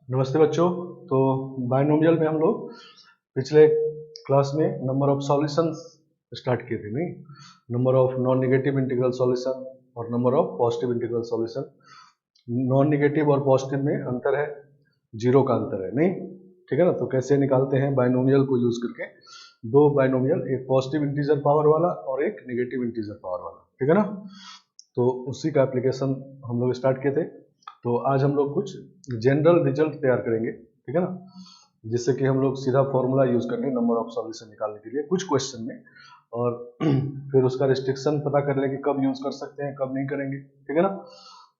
नमस्ते बच्चों। तो बायनोमियल में हम लोग पिछले क्लास में नंबर ऑफ सॉल्यूशंस स्टार्ट किए थे, नहीं? Number of non negative integral solution और number of positive integral solution. Non negative और पॉजिटिव में अंतर है, जीरो का अंतर है, नहीं? ठीक है ना। तो कैसे निकालते हैं बायनोमियल को यूज करके? दो बायनोमियल, एक पॉजिटिव इंटीजर पावर वाला और एक नेगेटिव इंटीजर पावर वाला, ठीक है ना। तो उसी का एप्लीकेशन हम लोग स्टार्ट किए थे। तो आज हम लोग कुछ जनरल रिजल्ट तैयार करेंगे, ठीक है ना, जिससे कि हम लोग सीधा फॉर्मूला यूज करेंगे नंबर ऑफ सॉल्यूशन निकालने के लिए कुछ क्वेश्चन में, और फिर उसका रिस्ट्रिक्शन पता कर लेंगे कब यूज कर सकते हैं कब नहीं करेंगे, ठीक है ना।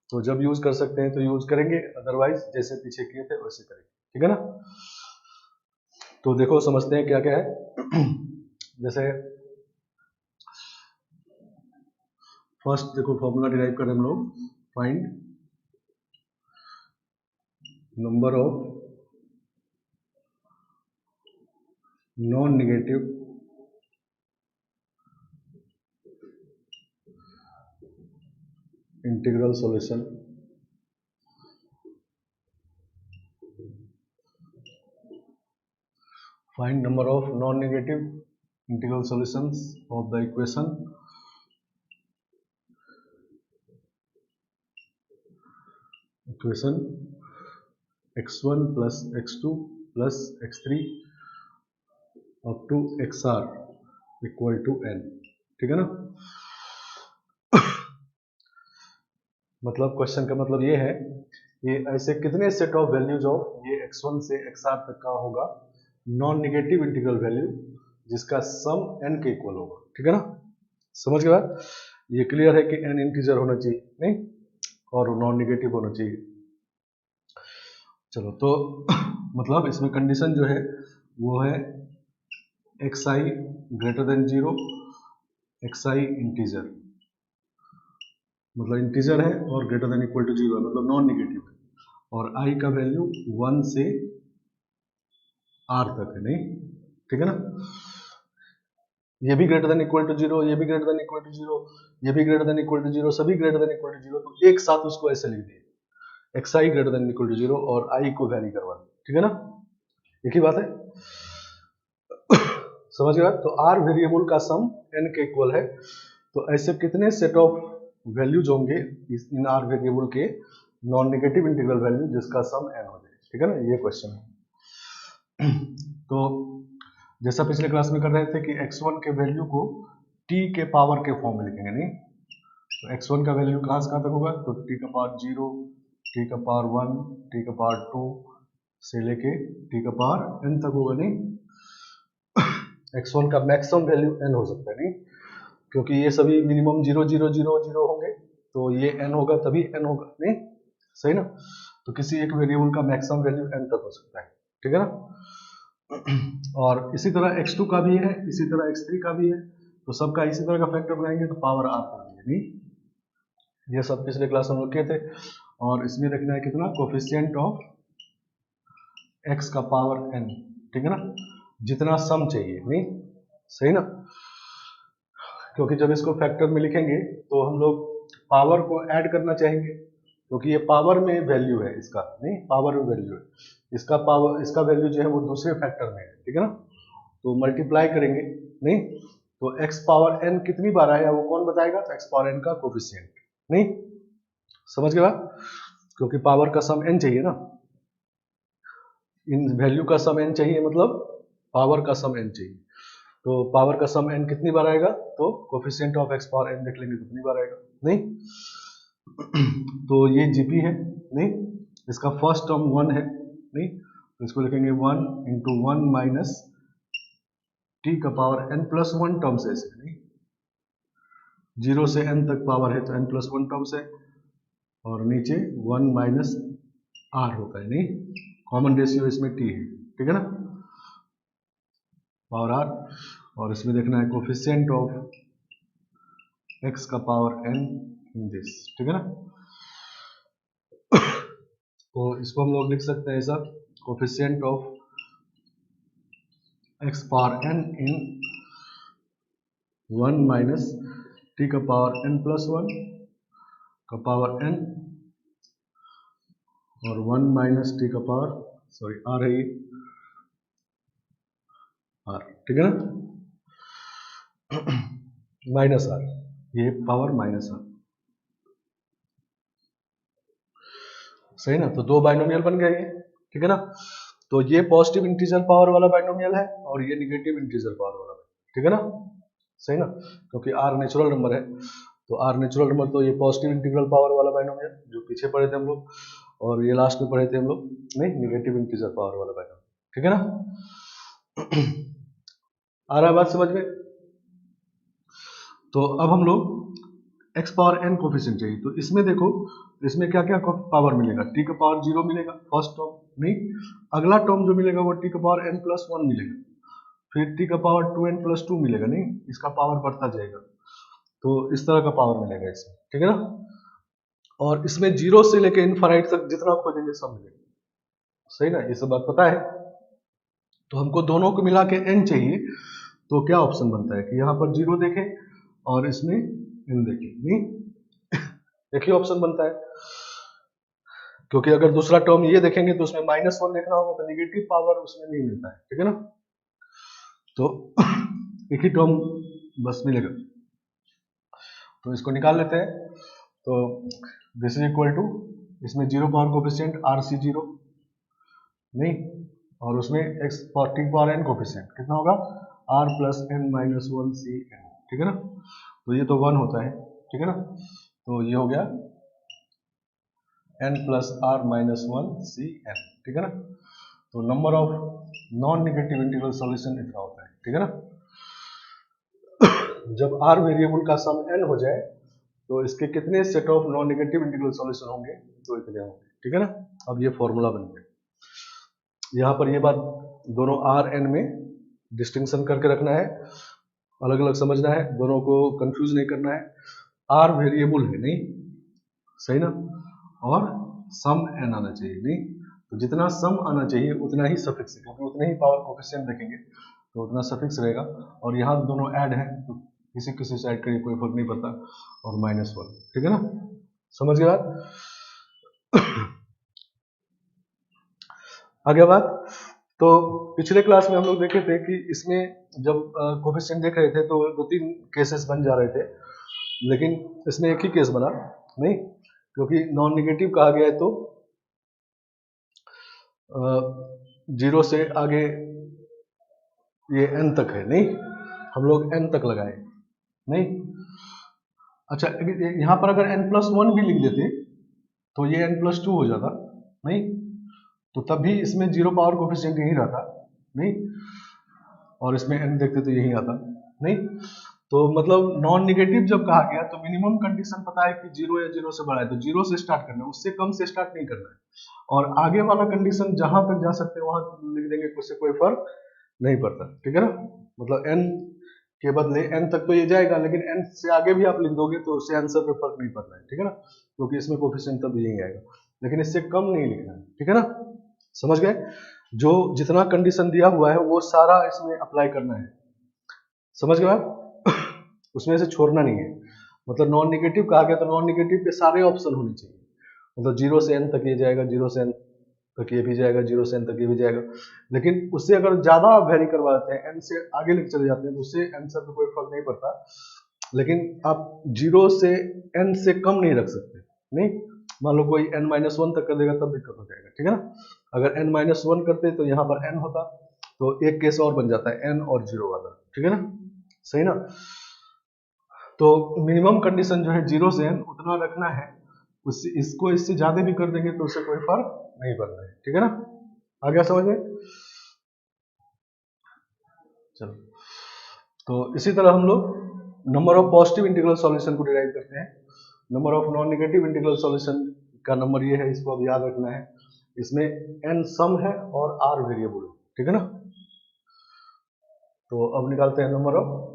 तो जब यूज कर सकते हैं तो यूज करेंगे, अदरवाइज जैसे पीछे किए थे वैसे करेंगे, ठीक है ना। तो देखो समझते हैं क्या क्या है। जैसे फर्स्ट देखो फॉर्मूला डिराइव करें हम लोग, find number of non negative integral solution find number of non-negative integral solutions of the equation x1 plus x2 plus x3 up to xr equal to n, ठीक है ना। मतलब क्वेश्चन का मतलब ये है कि ऐसे कितने सेट ऑफ वैल्यूज ऑफ ये x1 से xr तक का होगा नॉन नेगेटिव इंटीग्रल वैल्यू जिसका सम n के इक्वल होगा, ठीक है ना। समझ गए बात? ये क्लियर है कि n इंटीजर होना चाहिए, नहीं, और नॉन नेगेटिव होना चाहिए। चलो तो मतलब इसमें कंडीशन जो है वो है xi greater then 0, xi integer, मतलब इंटीजर है और ग्रेटर देन इक्वल टू 0 है, मतलब नॉन नेगेटिव है, और i का वैल्यू 1 से r तक है, नहीं, ठीक है ना। ये भी ग्रेटर देन इक्वल टू 0, ये भी ग्रेटर देन इक्वल टू 0, ये भी ग्रेटर देन इक्वल टू 0, सभी ग्रेटर देन इक्वल टू 0, तो एक साथ उसको ऐसे लिख दिए xi greater than equal to 0 और i को वैरी करवा दिए, ठीक है ना। एक ही बात है। समझ गया? तो r वेरिएबल का सम n के इक्वल है, तो ऐसे कितने सेट ऑफ वैल्यूज होंगे इन r वेरिएबल के नॉन नेगेटिव इंटीग्रल वैल्यू जिसका सम n हो जाए, ठीक है ना, ये क्वेश्चन है। तो जैसा पिछले क्लास में कर रहे थे कि x1 के वैल्यू को t के पावर के फॉर्म में लिखेंगे, नहीं, तो x1 का वैल्यू कहां से कहां तक होगा, तो t का पावर 0, t का पावर 1, t का पावर 2 से लेके t का पावर n तक होगा, नहीं। x1 का मैक्सिमम वैल्यू n हो सकता है, नहीं, क्योंकि ये सभी मिनिमम 0 0 0 0 होंगे, तो ये n होगा तभी n होगा, नहीं, सही ना। तो किसी एक वेरिएबल का मैक्सिमम वैल्यू n तक हो सकता है, ठीक है ना। और इसी तरह x2 का भी है, इसी तरह x3 का भी है, तो सबका इसी तरह का फैक्टर बनाएंगे तो पावर r कर देंगे, नहीं। ये सब पिछले क्लास हम लोग किए थे। और इसमें रखना है कितना, कोफिशिएंट ऑफ x का पावर n, ठीक है ना, जितना सम चाहिए, नहीं, सही ना। क्योंकि जब इसको फैक्टर में लिखेंगे तो हम लोग पावर को ऐड करना चाहेंगे, क्योंकि ये पावर में वैल्यू है इसका, नहीं, पावर में वैल्यू है इसका, पावर इसका वैल्यू जो है वो दूसरे फैक्टर में है, ठीक है ना। तो मल्टीप्लाई करेंगे, नहीं, तो x पावर n कितनी बार आया वो कौन बताएगा, तो x पावर n का कोफिशिएंट, नहीं। समझ गए बात? क्योंकि पावर का सम n चाहिए ना, इन वैल्यू का सम n चाहिए, मतलब पावर का सम n चाहिए। तो पावर का सम n कितनी बार आएगा, तो coefficient of x power n देख लेंगे कितनी बार आएगा, नहीं। तो ये जीपी है, नहीं, इसका फर्स्ट टर्म 1 है, नहीं, तो इसको लिखेंगे 1 इंटू 1 माइनस टी का पावर n प्लस 1 टर्म्स है इसमें, नहीं, 0 से n तक पावर है तो n प्लस 1 टर्म्स है, और नीचे 1 माइनस r होता है, नहीं, कॉमन रेशियो इसमें t है, ठीक है ना, पावर r। और इसमें देखना है कोफिशिएंट ऑफ x का पावर n इन दिस, ठीक है ना। तो इसको हम लोग लिख सकते हैं ऐसा, coefficient of x power n in 1 minus t का पावर n प्लस 1 का पावर n और 1 माइनस टी का पावर, सॉरी आर है ये, आर, ठीक है ना, माइनस आर, ये पावर माइनस आर, सही ना। तो दो बाइनोमियल बन गए ये, ठीक है ना। तो ये पॉजिटिव इंटीजर पावर वाला बाइनोमियल है और ये निगेटिव इंटीजर पावर वाला, ठीक है ना, सही ना, क्योंकि आर नेचुरल नंबर है। तो आर नेचुरल नंबर, तो ये पॉजिटिव इंटीग्रल पावर वाला बाइनोमियल जो पीछे पढ़े थे हम लोग, और ये लास्ट में पढ़े थे हम लोग नहीं, निगेटिव इंटीजर पावर वाला बाइनोमियल, ठीक है ना। आ रहा है बात समझ में। तो अब हम लोग x पावर n कोफिशिएंट चाहिए। तो इसमें देखो, इसमें क्या क्या पावर मिलेगा, t का पावर 0 मिलेगा फर्स्ट टर्म नहीं, अगला टर्म जो मिलेगा वो t का पावर n प्लस 1 मिलेगा, फिर t का पावर 2n प्लस 2 मिलेगा नहीं, इसका पावर बढ़ता जाएगा। तो इस तरह का पावर मिलेगा इसमें, ठीक है ना। और इसमें 0 से लेकर इनफाइनाइट तक जितना खोजेंगे सब मिलेगा, सही ना, ये सब बात पता है। तो हमको दोनों को मिला के n चाहिए, तो क्या ऑप्शन बनता है कि यहाँ पर 0 देखें और इसमें n देखें, नहीं एक ही ऑप्शन बनता है, क्योंकि अगर दूसरा टर्म ये देखेंगे तो उसमें -1 देखना होगा, तो निगेटिव पावर उसमें नहीं मिलता है, ठीक है ना। तो एक ही टर्म बस मिलेगा, तो इसको निकाल लेते हैं। तो दिस इज इक्वल टू, इसमें 0 पावर कोफिशिएंट RC0 नहीं, और उसमें x पावर n कोफिशिएंट कितना होगा, r plus n minus 1 CN, ठीक है ना। तो ये तो 1 होता है, ठीक है ना। तो ये हो गया n plus R minus 1 CN, ठीक है ना। तो number of non negative integral solution इतना होता है, ठीक है ना। जब r वेरिएबल का सम n हो जाए तो इसके कितने set of non negative integral solution होंगे, तो इतने होंगे, ठीक है ना। अब ये फॉर्मूला बन गया, यहाँ पर ये बात दोनों r n में डिस्टिंक्शन करके रखना है, अलग अलग समझना है, दोनों को कंफ्यूज नहीं करना है। r वेरिएबल है नहीं, सही ना, और सम n आना चाहिए नहीं, तो जितना सम आना चाहिए उतना ही सफिक्स है, क्योंकि उतने ही पावर कोफिशिएंट देखेंगे तो उतना सफिक्स रहेगा। और यहाँ दोनों ऐड है तो किसी किसी साइड का कोई फर्क नहीं पड़ता, और -1, ठीक है ना, समझ गए बात। आगे बात, तो पिछले क्लास में हम लोग देखे थे कि इसमें जब कोफिशिएंट देख रहे थे तो 2-3 केसेस बन जा रहे थे, लेकिन इसमें एक ही केस बना नहीं, क्योंकि नॉन नेगेटिव कहा गया है तो 0 से आगे ये n तक है नहीं, हम लोग n तक लगाए नहीं। अच्छा, यहाँ पर अगर n+1 भी लिख देते तो ये n+2 हो जाता नहीं, तो तब भी इसमें 0 पावर कोफिशिएंट यही रहता नहीं, और इसमें n देखते तो यही आता नहीं। तो मतलब नॉन नेगेटिव जब कहा गया तो मिनिमम कंडीशन पता है कि 0 या 0 से बड़ा है, तो 0 से स्टार्ट करना है, उससे कम से स्टार्ट नहीं करना है। और आगे वाला कंडीशन जहां तक जा सकते हैं वहां लिख देंगे, उससे कोई फर्क नहीं पड़ता, ठीक है ना। मतलब n के बदले n तक तो ये जाएगा, लेकिन n से आगे भी आप लिख दोगे तो उससे आंसर पे फर्क नहीं पड़ना है, ठीक है ना, क्योंकि इसमें कोफिशिएंट तब यही आएगा, लेकिन इससे कम नहीं लिखना है, ठीक है ना, समझ गए। जो जितना कंडीशन दिया हुआ है वो सारा इसमें अप्लाई करना है, समझ गए आप। उसमें से छोड़ना नहीं है। मतलब नॉन नेगेटिव कहा गया तो नॉन नेगेटिव के सारे ऑप्शन होने चाहिए, मतलब 0 से n तक ये जाएगा, 0 से n तक ये भी जाएगा, 0 से n तक ये भी जाएगा। लेकिन उससे अगर ज्यादा आप वेरी करवाते हैं, n से आगे लेके चले जाते हैं, तो उससे आंसर पे कोई फर्क नहीं पड़ता। लेकिन आप 0 से n से कम नहीं रख सकते नहीं, मान लो कोई n-1 तक कर देगा तब दिक्कत हो जाएगा, ठीक है ना। अगर n-1 करते तो यहाँ पर n होता, तो एक केस और बन जाता है n और 0 वाला, ठीक है ना, सही ना। तो मिनिमम कंडीशन जो है 0 से n उतना रखना है, उससे इसको इससे ज्यादा भी कर देंगे तो उससे कोई फर्क नहीं पड़ना है, ठीक है ना। आ गया समझ में। चलो, तो इसी तरह हम लोग number of positive integral solution को डिराइव करते हैं। Number of non negative integral solution का नंबर ये है, इसको अब याद रखना है। इसमें n सम है और r वेरिएबल है, ठीक है ना। तो अब निकालते हैं number of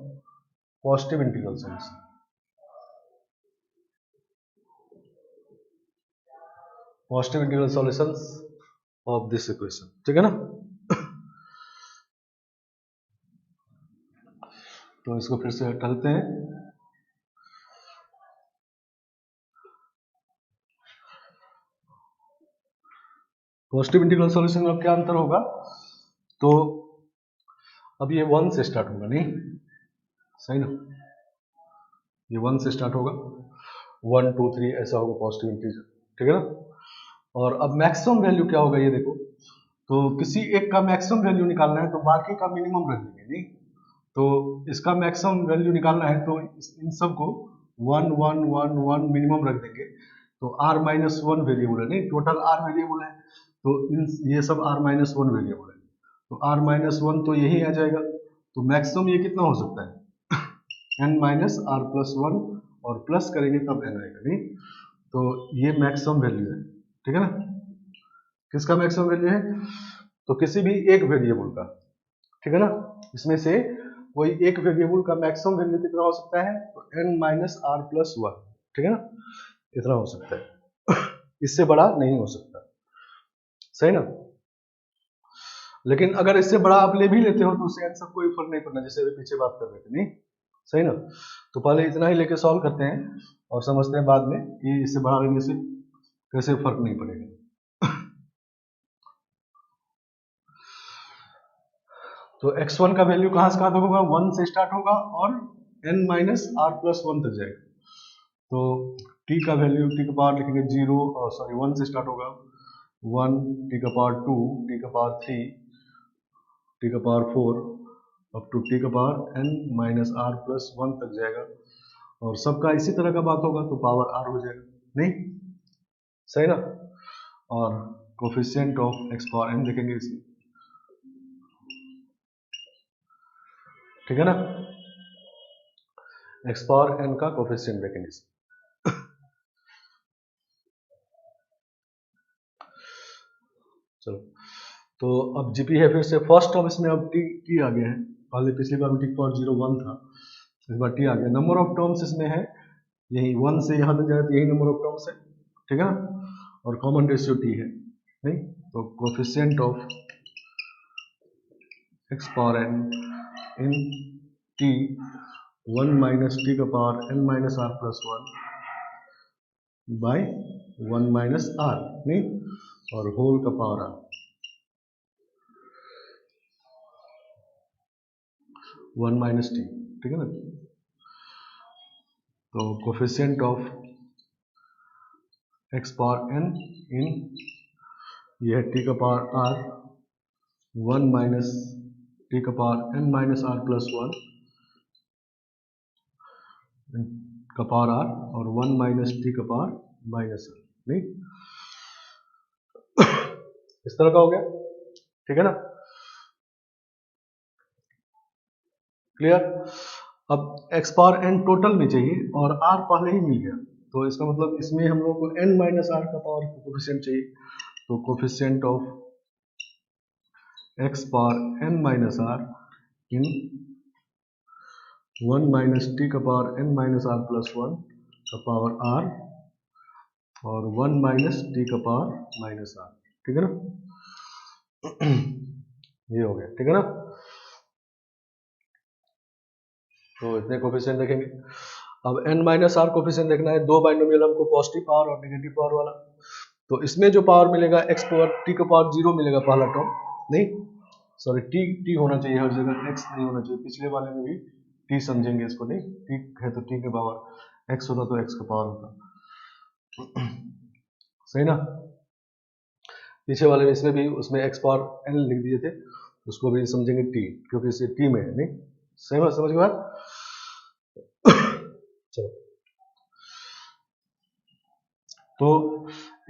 positive integral solution, positive integral solutions of this equation, ठीक है ना। तो इसको फिर से हटाते हैं। पॉजिटिव इंटीग्रल सॉल्यूशन में अब क्या अंतर होगा, तो अब ये 1 से स्टार्ट होगा, नहीं सही ना, ये 1 से स्टार्ट होगा, 1 2 3 ऐसा होगा पॉजिटिव इंटीजर, ठीक है ना। और अब मैक्सिमम वैल्यू क्या होगा ये देखो, तो किसी एक का मैक्सिमम वैल्यू निकालना है तो बाकी का मिनिमम रख देंगे, नहीं तो इसका मैक्सिमम वैल्यू निकालना है तो इन सब को 1 1 1 1 मिनिमम रख देंगे, तो r माइनस 1 वेरिएबल है, नहीं टोटल r वेरिएबल है, तो इन ये सब r माइनस 1 वेरिएबल है, तो r माइनस 1 तो यही आ जाएगा, तो मैक्सिमम ये कितना हो सकता है n माइनस r प्लस 1, और प्लस करेंगे तब n आएगा, नहीं तो ये मैक्सिमम वैल्यू है, ठीक है ना। किसका मैक्सिमम वैल्यू है, तो किसी भी एक वेरिएबल का, ठीक है ना, इसमें से कोई एक वेरिएबल का मैक्सिमम वैल्यू कितना हो सकता है, तो n माइनस r प्लस 1, ठीक है ना, इतना हो सकता है इससे बड़ा नहीं हो सकता, सही ना। लेकिन अगर इससे बड़ा आप ले भी लेते हो तो उससे n सब कोई फर्क नहीं पड़ना, जैसे अभी पीछे बात कर रहे थे, नहीं सही ना। तो पहले इतना ही लेके सॉल्व करते हैं और समझते हैं बाद में कि इससे बड़ा लेने से कैसे फर्क नहीं पड़ेगा। तो x1 का वैल्यू कहाँ से कहाँ तक होगा, 1 से स्टार्ट होगा और n माइनस r प्लस 1 तक जाएगा, तो t का वैल्यू t का पावर लिखेंगे 0, सॉरी 1 से स्टार्ट होगा, 1 t का पावर 2, t का पावर 3, t का पावर 4 अप टू t का power n minus r plus 1 तक जाएगा, और सबका इसी तरह का बात होगा तो पावर r हो जाएगा, नहीं सही ना। और coefficient of x power n देखेंगे इसमें, ठीक है ना, x पावर n का कोफिशिएंट देखेंगे इसमें। चलो, तो अब जीपी है फिर से फर्स्ट टर्म इसमें अब टी आ गया है, पहले पिछली बार में टी पावर 0 1 था, इस बार टी आ गया। नंबर ऑफ टर्म्स इसमें है यही 1 से यहाँ तक जाए तो यही नंबर ऑफ टर्म्स है, ठीक है ना, और कॉमन रेशियो टी है, नहीं तो coefficient of x power n in T 1 minus T का power n minus r plus 1 by 1 minus r, नहीं और होल का पावर r 1 माइनस टी, ठीक है ना। तो coefficient of x power n इन यह है t का पावर r 1 माइनस टी का power n minus r plus 1 का पावर r और 1 माइनस टी का पावर माइनस r, नहीं इस तरह का हो गया, ठीक है ना, क्लियर। अब x पावर n टोटल में चाहिए और r पहले ही मिल गया, तो इसका मतलब इसमें हम लोग को n माइनस r का पावर कोफिशिएंट चाहिए, तो coefficient of x power n minus r in 1 minus T का power n minus r plus 1 का पावर r और 1 माइनस टी का पावर माइनस r, ठीक है ना ये हो गया, ठीक है ना। तो इतने कोफिशिएंट देखेंगे। अब n माइनस r कोफिशिएंट देखना है, दो बाइनोमियल हमको पॉजिटिव पावर और नेगेटिव पावर वाला, तो इसमें जो पावर मिलेगा x पावर t का पावर 0 मिलेगा पहला टर्म, नहीं सॉरी t होना चाहिए हर जगह, x नहीं होना चाहिए, पिछले वाले में भी t समझेंगे इसको, नहीं t है तो t के पावर, x होता तो x का पावर होता सही ना। पीछे वाले में इसमें भी उसमें x पावर n लिख दिए थे, उसको भी समझेंगे t, क्योंकि इसे t में है, नहीं सही बात, समझ के बाद चलो, तो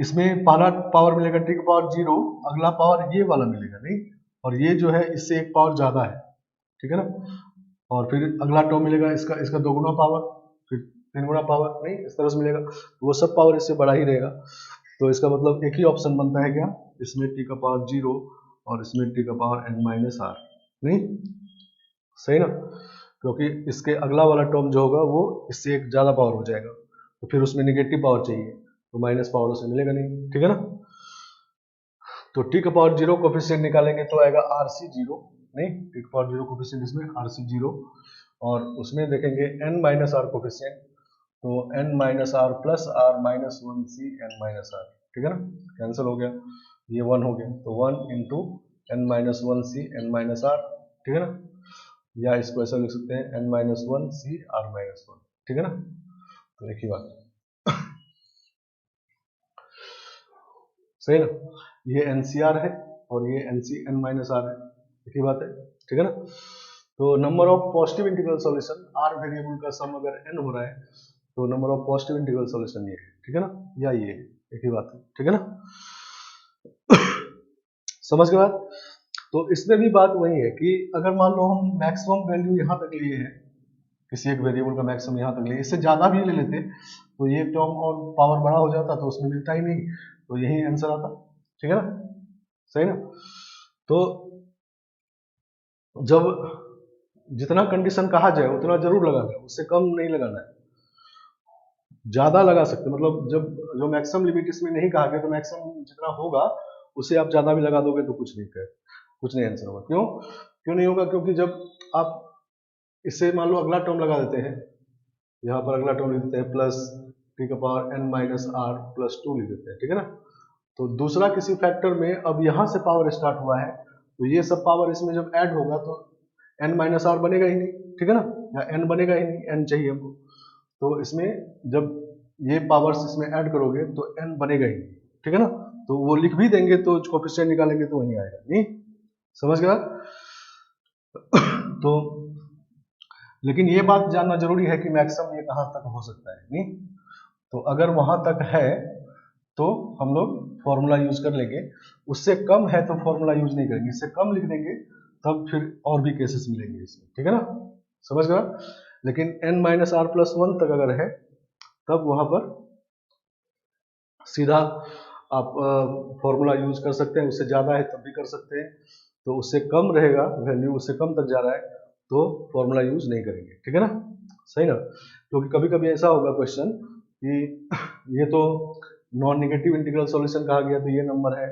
इसमें पहला पावर मिलेगा टी का पावर 0, अगला पावर ये वाला मिलेगा, नहीं और ये जो है इससे एक पावर ज्यादा है, ठीक है ना, और फिर अगला टर्म मिलेगा इसका दोगुना पावर, फिर 3 गुना पावर, नहीं इस तरह से मिलेगा, तो वो सब पावर इससे बड़ा ही रहेगा, तो इसका मतलब एक ही ऑप्शन बनता है क्या, इसमें टी का पावर 0 और इसमें टी का पावर n माइनस r, नहीं सही ना, क्योंकि इसके अगला वाला टर्म जो होगा वो इससे एक ज्यादा पावर हो जाएगा, तो फिर उसमें निगेटिव पावर चाहिए, तो माइनस पावर उसे मिलेगा नहीं, ठीक है ना। तो टी का पावर 0 कोफिशिएंट निकालेंगे तो आएगा rc 0, नहीं टी का पावर 0 कोफिशिएंट इसमें rc 0, और उसमें देखेंगे n माइनस r कोफिशिएंट, तो n minus r plus r minus 1c n minus r, ठीक है ना, कैंसिल हो गया, ये 1 हो गया, तो 1 into N minus one C N minus R, ठीक है ना, या इसको ऐसा लिख सकते हैं N minus one C R minus one, ठीक है ना। तो एक ही बात, सही ना, ये एनसीआर है और ये एनसी एन माइनस आर है, एक ही बात है, ठीक है ना। तो number of positive integral solution, R variable का सम अगर एन हो रहा है तो number of positive integral solution ये है, ठीक है ना, या ये एक ही बात है, ठीक है ना। समझ के बाद, तो इसमें भी बात वही है कि अगर मान लो हम मैक्सिमम वैल्यू यहाँ तक लिए हैं, किसी एक वेरिएबल का मैक्सिमम यहाँ तक लिए, इससे ज्यादा भी ले लेते तो ये टर्म और पावर बड़ा हो जाता तो उसमें मिलता ही नहीं, तो यही आंसर आता, ठीक है ना, सही ना। तो जब जितना कंडीशन कहा जाए उतना जरूर लगाना है, उससे कम नहीं लगाना है, ज्यादा लगा सकते, मतलब जब जो मैक्सिमम लिमिट इसमें नहीं कहा गया तो मैक्सिमम जितना होगा उससे आप ज्यादा भी लगा दोगे तो कुछ नहीं कर, कुछ नहीं आंसर होगा। क्यों क्यों नहीं होगा, क्योंकि जब आप इससे मान लो अगला टर्म लगा देते हैं, यहाँ पर अगला टर्म लिख देते हैं प्लस टी का power N minus R plus two लिख देते हैं, ठीक है ना। तो दूसरा किसी फैक्टर में अब यहाँ से पावर स्टार्ट हुआ है, तो ये सब पावर इसमें जब ऐड होगा तो एन माइनस आर बनेगा ही नहीं, ठीक है ना, या एन बनेगा ही नहीं, एन चाहिए हमको, तो इसमें जब ये पावर्स इसमें ऐड करोगे तो एन बनेगा ही नहीं, ठीक है ना। तो वो लिख भी देंगे तो कोएफिशिएंट निकालेंगे तो वही आएगा, नहीं समझ गया। तो लेकिन ये बात जानना जरूरी है कि मैक्सिमम ये कहाँ तक हो सकता है, नहीं तो अगर वहां तक है तो हम लोग फॉर्मूला यूज कर लेंगे, उससे कम है तो फॉर्मूला यूज नहीं करेंगे, इससे कम लिख देंगे तब फिर और भी केसेस मिलेंगे इसमें, ठीक है ना, समझ गया। लेकिन n minus R plus one तक अगर है तब वहां पर सीधा आप फॉर्मूला यूज कर सकते हैं, उससे ज्यादा है तब भी कर सकते हैं, तो उससे कम रहेगा वैल्यू, उससे कम तक जा रहा है तो फॉर्मूला यूज नहीं करेंगे, ठीक है ना, सही ना। क्योंकि कभी कभी ऐसा होगा क्वेश्चन कि ये तो नॉन नेगेटिव इंटीग्रल सॉल्यूशन कहा गया तो ये नंबर है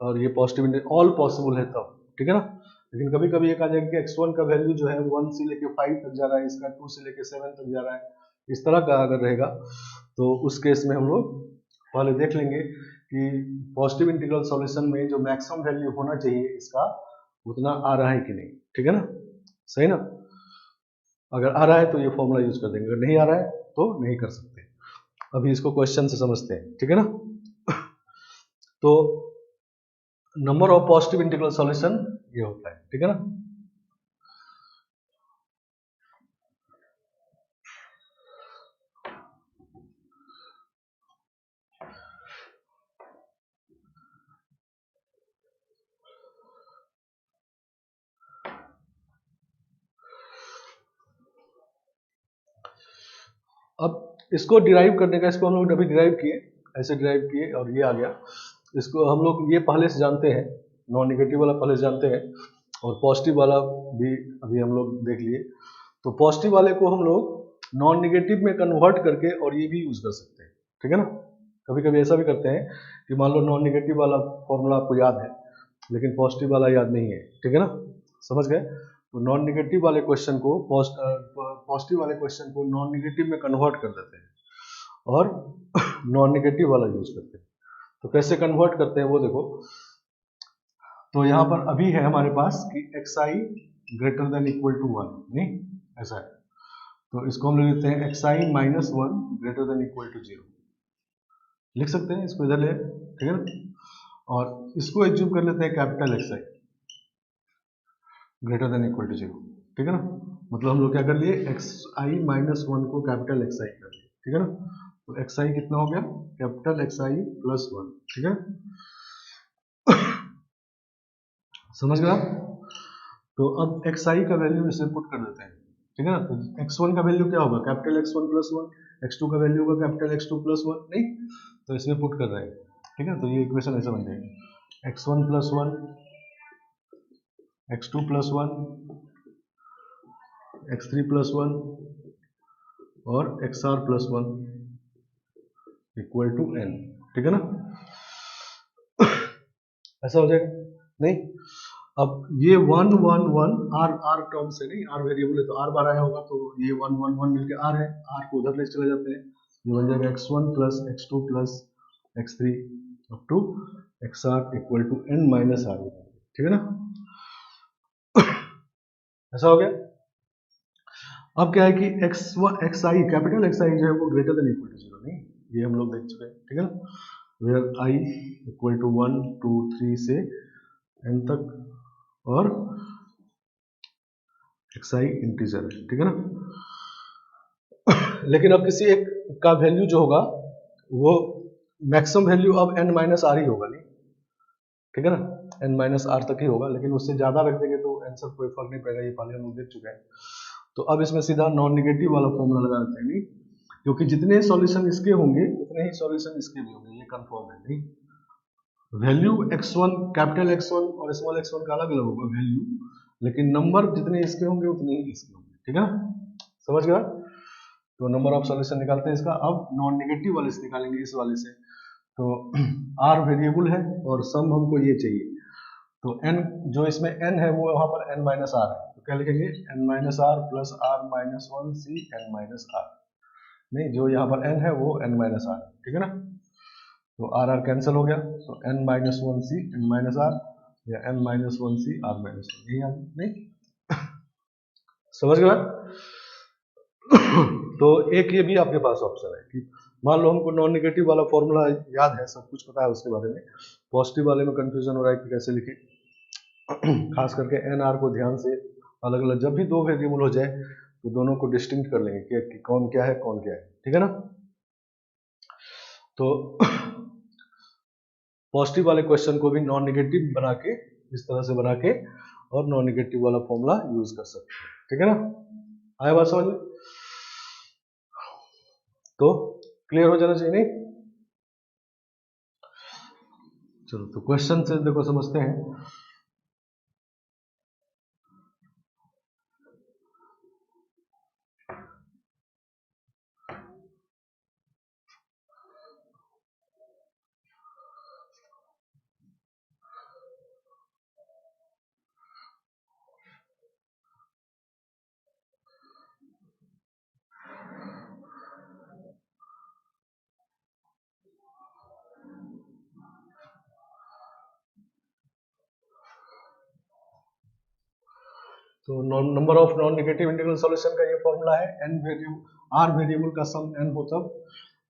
और ये पॉजिटिव ऑल पॉसिबल है तब, ठीक है ना। लेकिन कभी कभी एक आ जाएगा कि x1 का वैल्यू जो है 1 से लेके 5 तक जा रहा है, इसका 2 से लेके 7 तक जा रहा है, इस तरह का अगर रहेगा तो उस केस में हम लोग पहले देख लेंगे कि पॉजिटिव इंटीग्रल सॉल्यूशन में जो मैक्सिमम वैल्यू होना चाहिए इसका उतना आ रहा है कि नहीं, ठीक है ना, सही ना। अगर आ रहा है तो ये फॉर्मूला यूज कर देंगे, अगर नहीं आ रहा है तो नहीं कर सकते। अभी इसको क्वेश्चन से समझते हैं, ठीक है ना। तो number of positive integral solution ये होता है, ठीक है ना। अब इसको डिराइव करने का, इसको हम लोग अभी डिराइव किए, ऐसे डिराइव किए और ये आ गया, इसको हम लोग ये पहले से जानते हैं, नॉन नेगेटिव वाला पहले से जानते हैं और पॉजिटिव वाला भी अभी हम लोग देख लिए। तो पॉजिटिव वाले को हम लोग नॉन नेगेटिव में कन्वर्ट करके और ये भी यूज कर सकते हैं, ठीक है ना। कभी कभी ऐसा भी करते हैं कि मान लो नॉन नेगेटिव वाला फॉर्मूला आपको याद है लेकिन पॉजिटिव वाला याद नहीं है, ठीक है ना, समझ गए। तो नॉन नेगेटिव वाले क्वेश्चन को पॉजिटिव वाले क्वेश्चन को नॉन नेगेटिव में कन्वर्ट कर देते हैं और नॉन नेगेटिव वाला यूज करते हैं। तो कैसे कन्वर्ट करते हैं वो देखो। तो यहाँ पर अभी है हमारे पास कि xi greater than equal to 1, नहीं ऐसा है, तो इसको हम लिख देते हैं xi minus 1 greater than equal to 0, लिख सकते हैं इसको इधर ले, ठीक है ना। और इसको एज्यूम कर लेते हैं capital xi greater than equal to 0, ठीक है ना। मतलब हम लोग क्या कर लिए, xi माइनस 1 को कैपिटल xi कर लिए, ठीक है ना। तो xi कितना हो गया, कैपिटल xi प्लस 1, ठीक है, समझ गया। तो अब xi का वैल्यू इसमें पुट कर देते हैं, ठीक है ना। तो x1 का वैल्यू क्या होगा, कैपिटल x1 प्लस 1, x2 का वैल्यू होगा कैपिटल x2 प्लस 1, नहीं तो इसमें पुट कर रहे हैं, ठीक है। तो ये इक्वेशन ऐसा बन जाएगा x1 plus 1, x2 plus 1, x3 plus 1 और xr plus 1 equal to n, ठीक है ना, ऐसा हो जाएगा, नहीं। अब ये 1 1 1 r टर्म से नहीं, r वेरिएबल है तो r बार आया होगा, तो ये 1 1 1 मिलके r है, r को उधर ले चले जाते हैं, ये बन जाएगा x1 plus x2 plus x3 up to X R equal to N minus R, ठीक है ना, ऐसा हो गया। अब क्या है कि X I capital X I जो है वो greater than equal to zero, नहीं ये हम लोग देख चुके हैं, ठीक है ना, वेयर आई इक्वल टू 1 2 3 से एन तक और एक्स आई इंटीजर है, ठीक है ना। लेकिन अब किसी एक का वैल्यू जो होगा वो मैक्सिमम वैल्यू अब एन माइनस आर ही होगा, नहीं ठीक है ना, एन माइनस आर तक ही होगा, लेकिन उससे ज्यादा रख देंगे तो आंसर कोई फर्क नहीं पड़ेगा, ये पहले हम लोग देख चुके हैं। तो अब इसमें सीधा नॉन निगेटिव वाला फॉर्मूला लगा देते हैं, नहीं क्योंकि जितने सॉल्यूशन इसके होंगे उतने ही सॉल्यूशन इसके भी होंगे, ये कंफर्म है, नहीं वैल्यू x1 कैपिटल x1 और स्मॉल x1 का अलग अलग होगा वैल्यू, लेकिन नंबर जितने इसके होंगे उतने ही इसके होंगे, ठीक है ना, समझ गया। तो नंबर ऑफ सॉल्यूशन निकालते हैं इसका। अब नॉन नेगेटिव वाले से निकालेंगे, इस वाले से। तो r वेरिएबल है और सम हमको ये चाहिए, तो n जो इसमें n है वो वहां पर n माइनस आर है, तो क्या लिखेंगे n minus R plus R minus one C n minus R, नहीं जो यहाँ पर n है वो n माइनस आर, ठीक है ना, तो आर आर कैंसिल हो गया, तो n minus one C n minus R या n minus one C R minus one, यही आ गया, नहीं समझ गया। तो एक ये भी आपके पास ऑप्शन है कि मान लो हमको नॉन नेगेटिव वाला फॉर्मूला याद है, सब कुछ पता है उसके बारे में, पॉजिटिव वाले में कंफ्यूजन हो रहा है कि कैसे लिखे, खास करके एन आर को ध्यान से अलग अलग, जब भी दो वेरिएबल हो जाए तो दोनों को डिस्टिंक्ट कर लेंगे कि कौन क्या है कौन क्या है, ठीक है ना। तो पॉजिटिव वाले क्वेश्चन को भी नॉन नेगेटिव बना के, इस तरह से बना के और नॉन नेगेटिव वाला फॉर्मूला यूज कर सकते हैं, ठीक है ना, आया बात समझ में। तो क्लियर हो जाना चाहिए, नहीं चलो तो क्वेश्चन से देखो समझते हैं। तो number of non negative integral solution का ये फॉर्मूला है, n वेरिएबल आर वेरिएबल का सम n हो तब,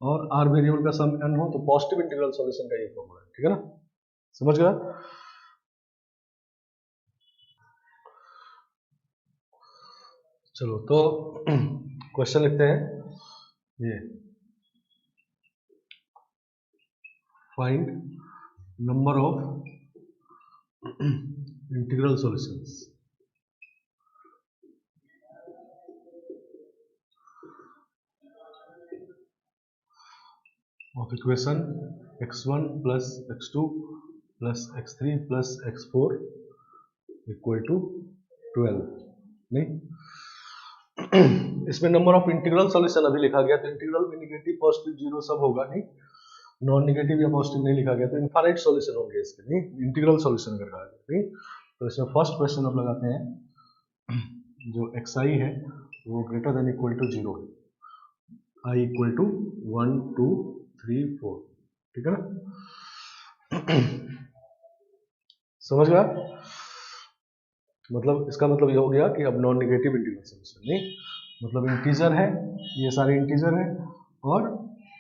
और आर वेरिएबल का सम n हो तो पॉजिटिव इंटीग्रल सॉल्यूशन का ये फॉर्मूला है, ठीक है ना, समझ गया। चलो तो क्वेश्चन लिखते हैं, ये find number of integral solutions of equation x1 plus x2 plus x3 plus x4 equal to 12, नहीं इसमें नंबर ऑफ इंटीग्रल सॉल्यूशन अभी लिखा गया, तो इंटीग्रल में निगेटिव पॉजिटिव जीरो सब होगा, नहीं नॉन निगेटिव या पॉजिटिव नहीं लिखा गया, तो इनफाइनाइट सॉल्यूशन होंगे इसके, नहीं इंटीग्रल सॉल्यूशन अगर कहा गया, नहीं तो इसमें फर्स्ट क्वेश्चन हम लगाते हैं, जो xi है वो greater than equal to zero है, i इक्वल टू 1 2 3 4, ठीक है ना, समझ गया। मतलब इसका मतलब ये हो गया कि अब नॉन नेगेटिव इंटीग्रल सॉल्यूशन, नहीं मतलब इंटीजर है, ये सारे इंटीजर है और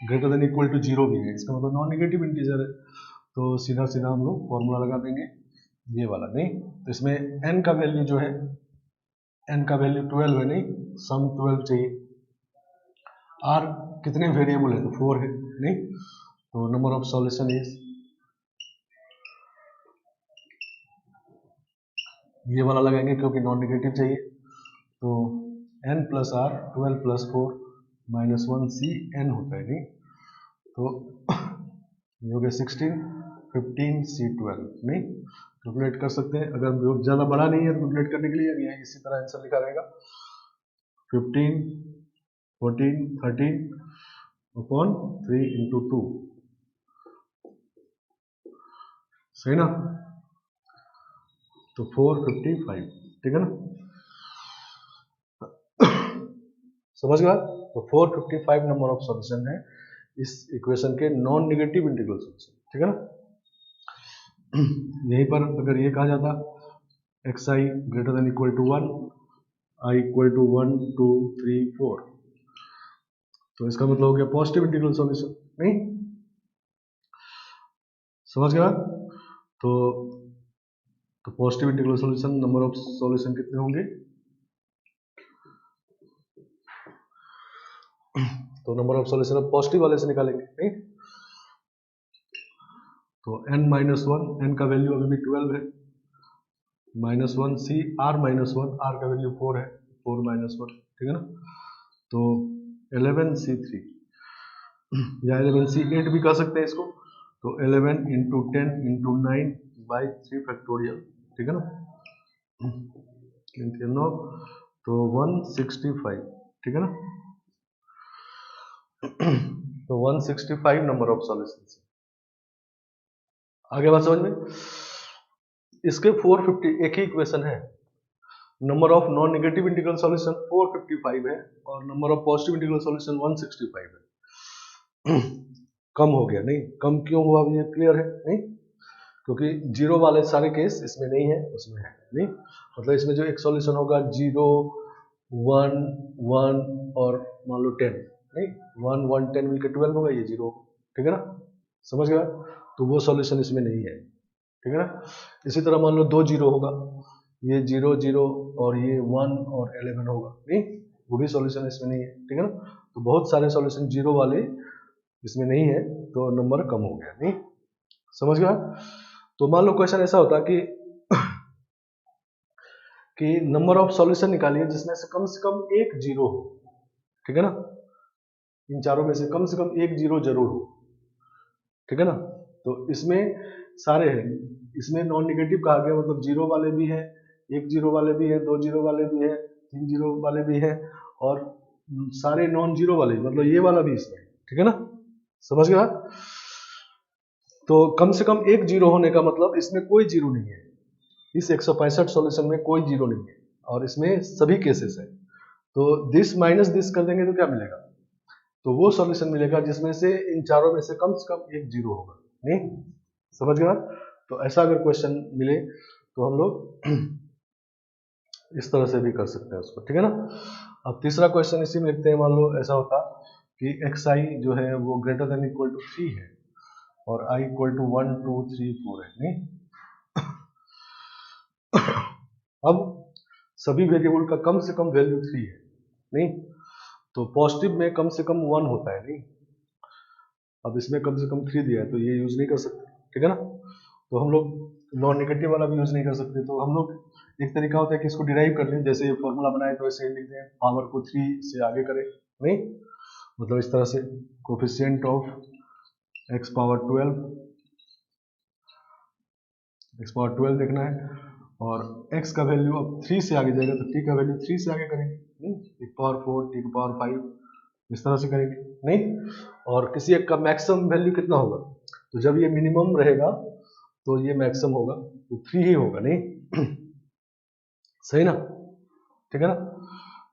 greater than equal to zero भी है, इसका मतलब नॉन नेगेटिव इंटीजर है, तो सीधा सीधा हम लोग फॉर्मूला लगा देंगे ये वाला, नहीं तो इसमें n का वैल्यू जो है, n का वैल्यू 12 है, नहीं सम 12 चाहिए, r कितने वेरिएबल है तो 4 है, नहीं तो नंबर ऑफ सॉल्यूशन इज, ये वाला लगाएंगे क्योंकि नॉन नेगेटिव चाहिए, तो n plus R 12 plus 4 minus 1 C n होता है, नहीं तो ये हो गया 16 15 सी 12, नहीं कैलकुलेट कर सकते हैं, अगर ज़्यादा बड़ा नहीं है तो कैलकुलेट करने के लिए ये इसी तरह आंसर लिखा रहेगा 15 14 13 अपॉन 3 इंटू 2, सही ना, तो 455, ठीक है ना, समझ गया। तो 455 नंबर ऑफ सॉल्यूशन है इस इक्वेशन के नॉन नेगेटिव इंटीग्रल सॉल्यूशन, ठीक है ना। यहीं पर अगर ये कहा जाता X I greater than equal to 1, I equal to 1 2 3 4, तो इसका मतलब हो गया पॉजिटिव इंटीग्रल सॉल्यूशन। नहीं समझ गया? तो positive integral solution, number of solution कितने होंगे? तो नंबर ऑफ सॉल्यूशन अब पॉजिटिव वाले से निकालेंगे। नहीं तो n माइनस वन, एन का वैल्यू अभी भी 12 है, minus one C R minus one, R का वैल्यू 4 है, 4 माइनस वन, ठीक है ना। तो 11c3 या 11c8 भी कह सकते हैं इसको। तो 11 इंटू 10 इंटू 9 बाई 3 फैक्टोरियल, ठीक है ना। 9 तो 165, ठीक है ना। तो 165 नंबर ऑफ सॉल्यूशंस। आगे बात समझ में? इसके 450 एक ही इक्वेशन है। Number of non negative integral solution 455 है और number of positive integral solution 165 है। कम हो गया। नहीं कम क्यों हुआ ये क्लियर है? नहीं क्योंकि जीरो वाले सारे केस इसमें नहीं है, उसमें है। नहीं मतलब इसमें जो एक सॉल्यूशन होगा 0 1 1 और मान लो 10, नहीं 1 1 10 मिलकर 12 होगा, ये 0, ठीक है ना। समझ गया? तो वो सॉल्यूशन इसमें नहीं है, ठीक है ना। इसी तरह मान लो 2 0 होगा, ये 0 0 और ये 1 और 11 होगा, नहीं वो भी सॉल्यूशन इसमें नहीं है, ठीक है ना। तो बहुत सारे सॉल्यूशन जीरो वाले इसमें नहीं है, तो नंबर कम हो गया। नहीं समझ गया? तो मान लो क्वेश्चन ऐसा होता कि नंबर ऑफ सॉल्यूशन निकालिए जिसमें से कम एक जीरो हो, ठीक है ना। इन चारों में से कम एक जीरो जरूर हो, ठीक है ना। तो इसमें सारे हैं, इसमें नॉन निगेटिव कहा गया, मतलब जीरो वाले भी है, एक जीरो वाले भी है, 2 जीरो वाले भी है, 3 जीरो वाले भी है और सारे नॉन जीरो वाले, मतलब ये वाला भी इसमें, ठीक है ना। समझ गया? तो कम से कम एक जीरो होने का मतलब इसमें कोई जीरो नहीं है, इस 165 सॉल्यूशन में कोई जीरो नहीं है और इसमें सभी केसेस है। तो दिस माइनस दिस कर देंगे तो क्या मिलेगा? तो वो सॉल्यूशन मिलेगा जिसमें से इन चारों में से कम एक जीरो होगा। नहीं समझ गया? तो ऐसा अगर क्वेश्चन मिले तो हम लोग इस तरह से भी कर सकते हैं उसको, ठीक है ना। अब तीसरा क्वेश्चन इसी में लिखते हैं। मान लो ऐसा होता कि एक्स आई जो है वो ग्रेटर देन इक्वल टू 3 है और आई इक्वल टू 1 2 3 4 है। नहीं अब सभी वेरिएबल का कम से कम वैल्यू 3 है। नहीं तो पॉजिटिव में कम से कम 1 होता है। नहीं अब इसमें कम से कम 3 दिया है तो ये यूज नहीं कर सकते, ठीक है ना। तो हम लोग नॉन नेगेटिव वाला भी यूज नहीं कर सकते। तो हम लोग एक तरीका होता है कि इसको डिराइव कर लें, जैसे ये फॉर्मूला बनाए तो ऐसे लिख दें, पावर को 3 से आगे करें। नहीं मतलब इस तरह से कोफिशिएंट ऑफ एक्स पावर 12 देखना है और x का वैल्यू अब 3 से आगे जाएगा तो t का वैल्यू 3 से आगे करेंगे। नहीं एक पावर 4 t की पावर 5 इस तरह से करेंगे। नहीं और किसी एक का मैक्सिमम वैल्यू कितना होगा, तो जब ये मिनिमम रहेगा तो ये मैक्सिमम होगा, तो 3 ही होगा। नहीं सही ना, ठीक है ना।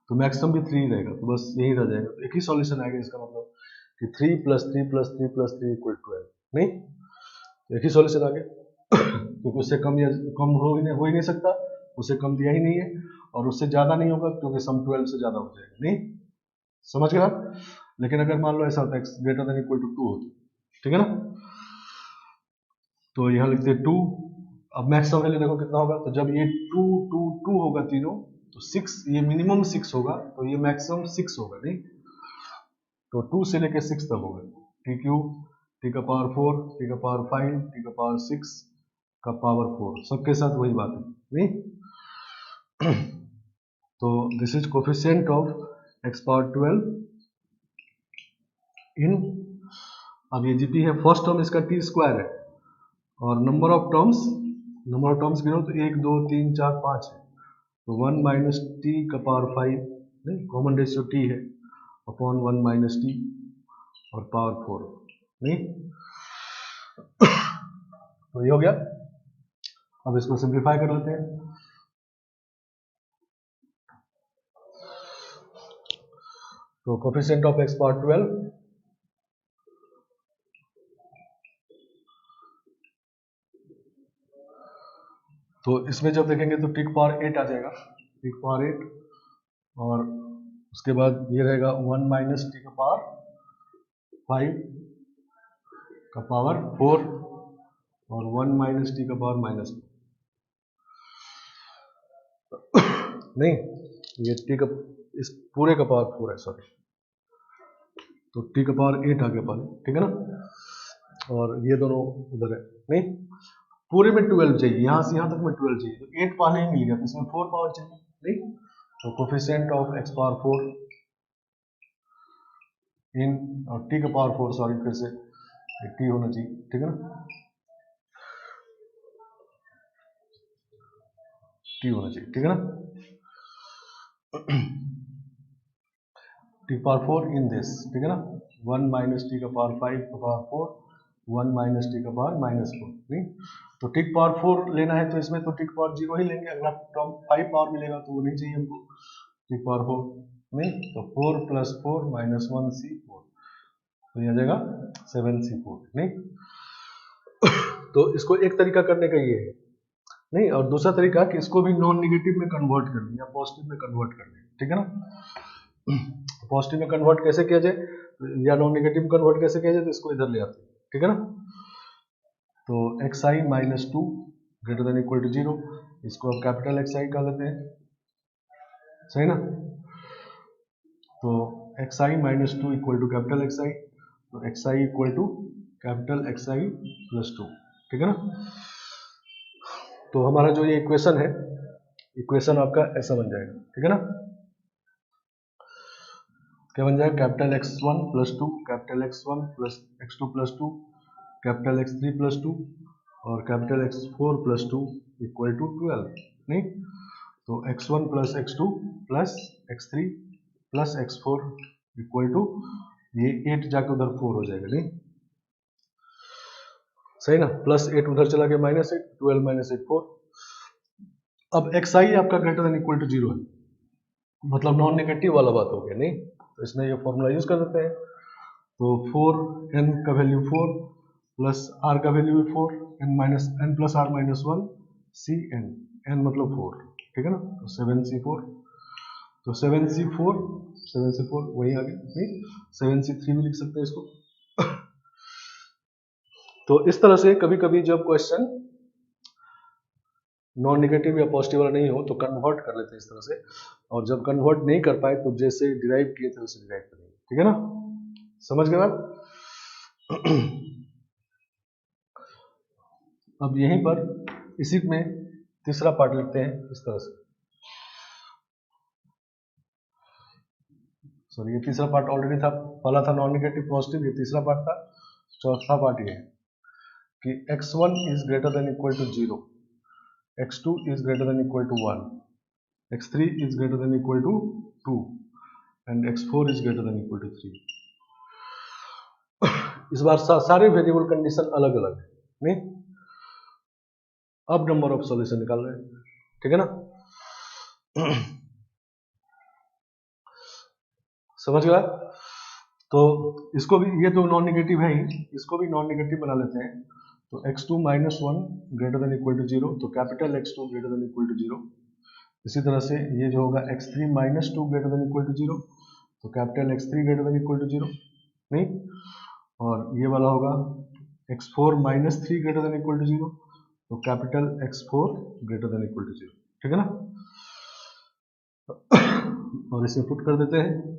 तो मैक्सिमम भी 3 रहेगा, तो बस यही रह जाएगा, तो एक ही सॉल्यूशन आएगा। इसका मतलब कि 3 + 3 + 3 + 3 = 12। नहीं एक ही सॉल्यूशन आ गया क्योंकि उससे कम या कम हो ही नहीं सकता, उससे कम दिया ही नहीं है और उससे ज्यादा नहीं होगा क्योंकि सम 12 से ज्यादा हो जाएगा। नहीं समझ गए आप? लेकिन अगर मान लो ऐसा होता है x greater than equal to 2 होता, ठीक है ना, तो यहाँ लिखते हैं 2। अब मैक्सिमम वैल्यू देखो कितना होगा, तो जब ये 2 2 2 होगा तीनों तो 6, ये मिनिमम 6 होगा तो ये मैक्सिमम 6 होगा। नहीं तो 2 से लेके 6 तक होगा, t³ t का पावर 4 t का पावर 5 t का पावर 6 का पावर 4 सबके साथ वही बात है। नहीं तो this is coefficient of x power 12 इन, अब ये जीपी है, फर्स्ट टर्म इसका t² है और नंबर ऑफ टर्म्स गिनो तो 1 2 3 4 5 है, तो 1 माइनस टी का पावर 5, नहीं कॉमन रेशियो t है अपॉन 1 माइनस टी और पावर 4। नहीं तो ये हो गया। अब इसको सिंप्लीफाई कर लेते हैं। तो कोफिशिएंट ऑफ x पावर 12 , तो इसमें जब देखेंगे तो टी पावर 8 आ जाएगा, टी पावर 8, और उसके बाद ये रहेगा 1 माइनस टी का पावर 5 का पावर 4 और 1 माइनस टी का पावर माइनस नहीं, ये टी का इस पूरे का पावर 4 है, सॉरी, तो टी का पावर 8 आ गया पहले, ठीक है ना, और ये दोनों उधर है, नहीं पूरे में 12 चाहिए, यहां से यहां तक में 12 चाहिए, तो 8 पहले ही मिल गया, तो इसमें 4 पावर चाहिए, नहीं, तो कोफिशिएंट ऑफ x पावर 4 इन, और टी का पावर 4, सॉरी फिर से टी होना चाहिए, ठीक है ना, टी होना चाहिए, ठीक है ना, टी पावर 4 इन दिस, ठीक है ना, 1 माइनस टी का पावर 5 का पावर 4, 1 माइनस टी का पावर माइनस 4, नहीं, तो टी पावर 4 लेना है तो इसमें तो टी पावर 0 ही लेंगे, अगला टर्म 5 पावर मिलेगा तो वो नहीं चाहिए हमको, टी पावर 4 नहीं, तो 4 प्लस 4 माइनस 1 C4, तो यह आ जाएगा 7C4, नहीं, तो इसको एक तरीका करने का ये है, नहीं, और दूसरा तरीका कि इसको भी नॉन निगेटिव में कन्वर्ट कर लें या पॉजिटिव में कन्वर्ट कर लें, ठीक है ना, पॉजिटिव में कन्वर्ट कैसे किया जाए या नॉन नेगेटिव में कन्वर्ट कैसे किया जाए, तो इसको इधर ले आते हैं, ठीक है ना, तो xi minus 2 greater than equal to 0, इसको अब कैपिटल xi कह लेते हैं, सही ना, तो xi minus 2 equal to capital xi, तो xi equal to capital xi plus 2, ठीक है ना, तो हमारा जो ये इक्वेशन है, इक्वेशन आपका ऐसा बन जाएगा, ठीक है ना, क्या बन जाएगा, capital x1 plus 2, capital x1 plus x2 plus 2, capital x3 plus 2 और capital x4 plus 2 equal to 12, नहीं, तो x1 plus x2 plus x3 plus x4 equal to, ये 8 जाके उधर 4 हो जाएगा, नहीं, सही ना, प्लस 8 उधर चला गया माइनस 8, 12 माइनस 8 4, अब xi आपका ग्रेटर देन इक्वल टू 0 है, मतलब नॉन नेगेटिव वाला बात हो गया, नहीं, तो इसमें ये फॉर्मूला यूज कर देते हैं, तो 4n का वैल्यू 4 प्लस r का value 4, n minus n plus r minus 1 cn, n मतलब 4, ठीक है ना, तो 7c4, तो 7c4 वही आ गया, नहीं, 7c3 भी लिख सकते हैं इसको, तो इस तरह से कभी कभी जब क्वेश्चन नॉन नेगेटिव या पॉजिटिव वाला नहीं हो तो कन्वर्ट कर लेते हैं इस तरह से, और जब कन्वर्ट नहीं कर पाए तो जैसे डिराइव किए थे वैसे डिराइव करेंगे, ठीक है ना, समझ गए बात। अब यहीं पर इसी में तीसरा पार्ट लिखते हैं इस तरह से, सॉरी ये तीसरा पार्ट ऑलरेडी था, पहला था नॉन नेगेटिव पॉजिटिव, ये तीसरा पार्ट था, चौथा पार्ट ये है कि x1 is greater than equal to 0, x2 is greater than equal to 1, x3 is greater than equal to 2 and x4 is greater than equal to 3। इस बार सारे वेरिएबल कंडीशन अलग अलग है, नहीं, अब नंबर ऑफ सॉल्यूशन निकाल रहे हैं, ठीक है ना, समझ गया, तो इसको भी, ये तो नॉन नेगेटिव है ही, इसको भी नॉन नेगेटिव बना लेते हैं, तो x2 minus 1 greater than equal to 0, तो capital x2 greater than equal to 0, इसी तरह से ये जो होगा x3 minus 2 greater than equal to 0, तो capital x3 greater than equal to 0, नहीं, और ये वाला होगा x4 minus 3 greater than equal to 0, तो capital x4 greater than equal to 0, ठीक है ना, और इसे पुट कर देते हैं।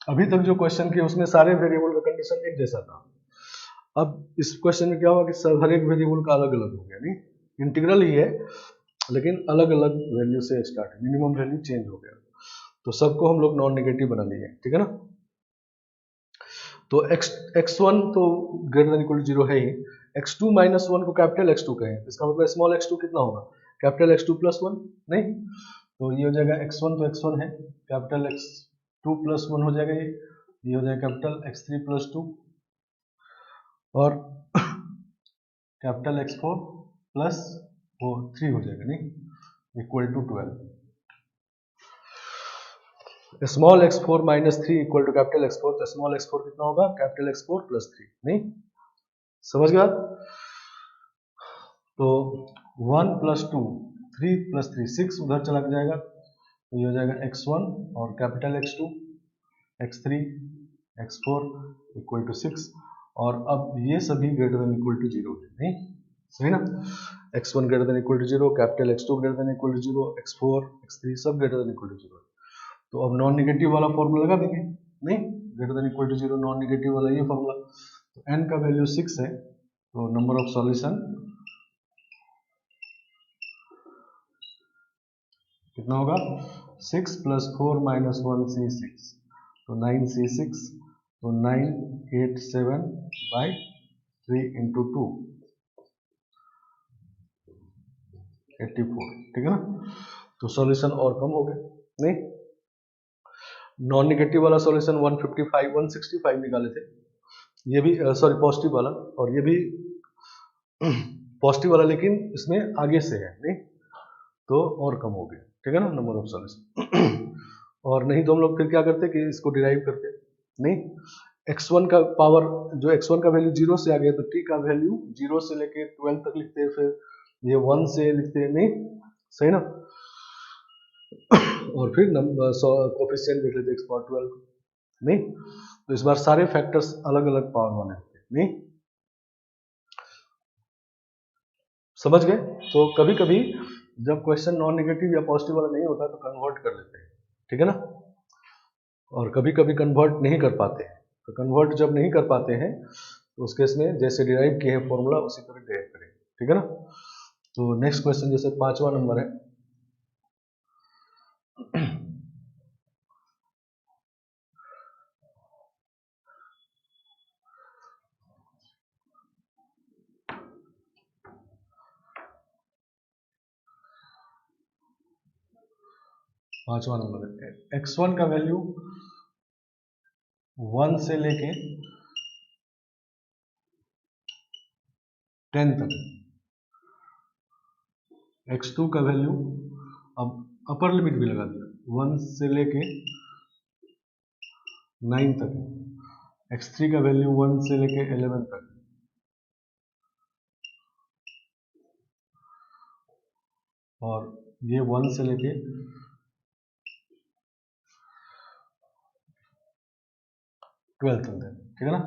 अभी तक जो क्वेश्चन किए उसमें सारे वेरिएबल का कंडीशन एक जैसा था, अब इस क्वेश्चन में क्या हुआ कि सब हर एक वेरिएबल का अलग अलग हो गया, नहीं, इंटीग्रल ही है लेकिन अलग अलग वैल्यू से स्टार्ट है, मिनिमम वैल्यू चेंज हो गया, तो सबको हम लोग नॉन नेगेटिव बना लिए, ठीक है ना, तो x1 तो ग्रेटर देन इक्वल टू 0 है ही, x2 माइनस 1 को कैपिटल x2 कहें, इसका मतलब स्मॉल x2 कितना होगा, कैपिटल x2 प्लस 1, नहीं, तो ये हो जाएगा x1 तो x1 है, कैपिटल x2 प्लस 1 हो जाएगा, ये हो जाएगा कैपिटल x3 प्लस 2 और कैपिटल x4 प्लस 3 हो जाएगा, नहीं, equal to 12, small x4 minus 3 equal to capital x4, तो स्मॉल x4 कितना होगा, कैपिटल x4 प्लस 3, नहीं, समझ गया? तो 1 + 2 3 + 3 6 उधर चला जाएगा, तो ये हो जाएगा x1 और कैपिटल X2 x3 x4 = 6, और अब ये सभी ग्रेटर देन इक्वल टू 0 है, नहीं सही ना? x1 greater than equal to 0, capital X2 greater than equal to 0, x4 x3 सब ग्रेटर देन इक्वल टू 0। तो अब नॉन नेगेटिव वाला फॉर्मूला लगा देंगे, नहीं greater than equal to 0 non negative वाला ये फॉर्मूला। तो n का वैल्यू 6 है, तो नंबर ऑफ सॉल्यूशन कितना होगा? 6 + 4 - 1 C6, तो 9 C6, तो 987/3 × 2 84, ठीक है ना? तो सॉल्यूशन और कम हो गए, नहीं नॉन नेगेटिव वाला सॉल्यूशन 155 165 निकाले थे, ये भी सॉरी पॉजिटिव वाला, और ये भी पॉजिटिव वाला, लेकिन इसमें आगे से है, नहीं तो और कम हो गया, ठीक है ना नंबर ऑफ सॉल्यूशन। और नहीं तो हम लोग फिर क्या करते कि इसको डिराइव करते, नहीं x1 का पावर, जो x1 का वैल्यू 0 से आ गया, तो t का वैल्यू 0 से लेके 12 तक लिखते हैं, फिर ये 1 से लिखते हैं, नहीं सही ना? और फिर नंबर कोफिशिएंट लिख लेते x पावर 12, नहीं तो इस बार सारे फैक्टर्स अलग अलग पावर वाले होते हैं, नहीं समझ गए? तो कभी कभी जब क्वेश्चन नॉन नेगेटिव या पॉजिटिव वाला नहीं होता तो कन्वर्ट कर लेते हैं, ठीक है ना? और कभी कभी कन्वर्ट नहीं कर पाते हैं, तो कन्वर्ट जब नहीं कर पाते हैं तो उस केस में जैसे डिराइव किए हैं फॉर्मूला उसी तरह डिराइव करेंगे, ठीक है ना? तो नेक्स्ट क्वेश्चन जैसे 5वां नंबर है, पांचवा नंबर है, x1 का वैल्यू 1 से लेके 10 तक, x2 का वैल्यू, अब अपर लिमिट भी लगा दिया, 1 से लेके 9 तक है, x3 का वैल्यू 1 से लेके 11 तक, और ये 1 से लेके 12 तक है, ठीक है ना?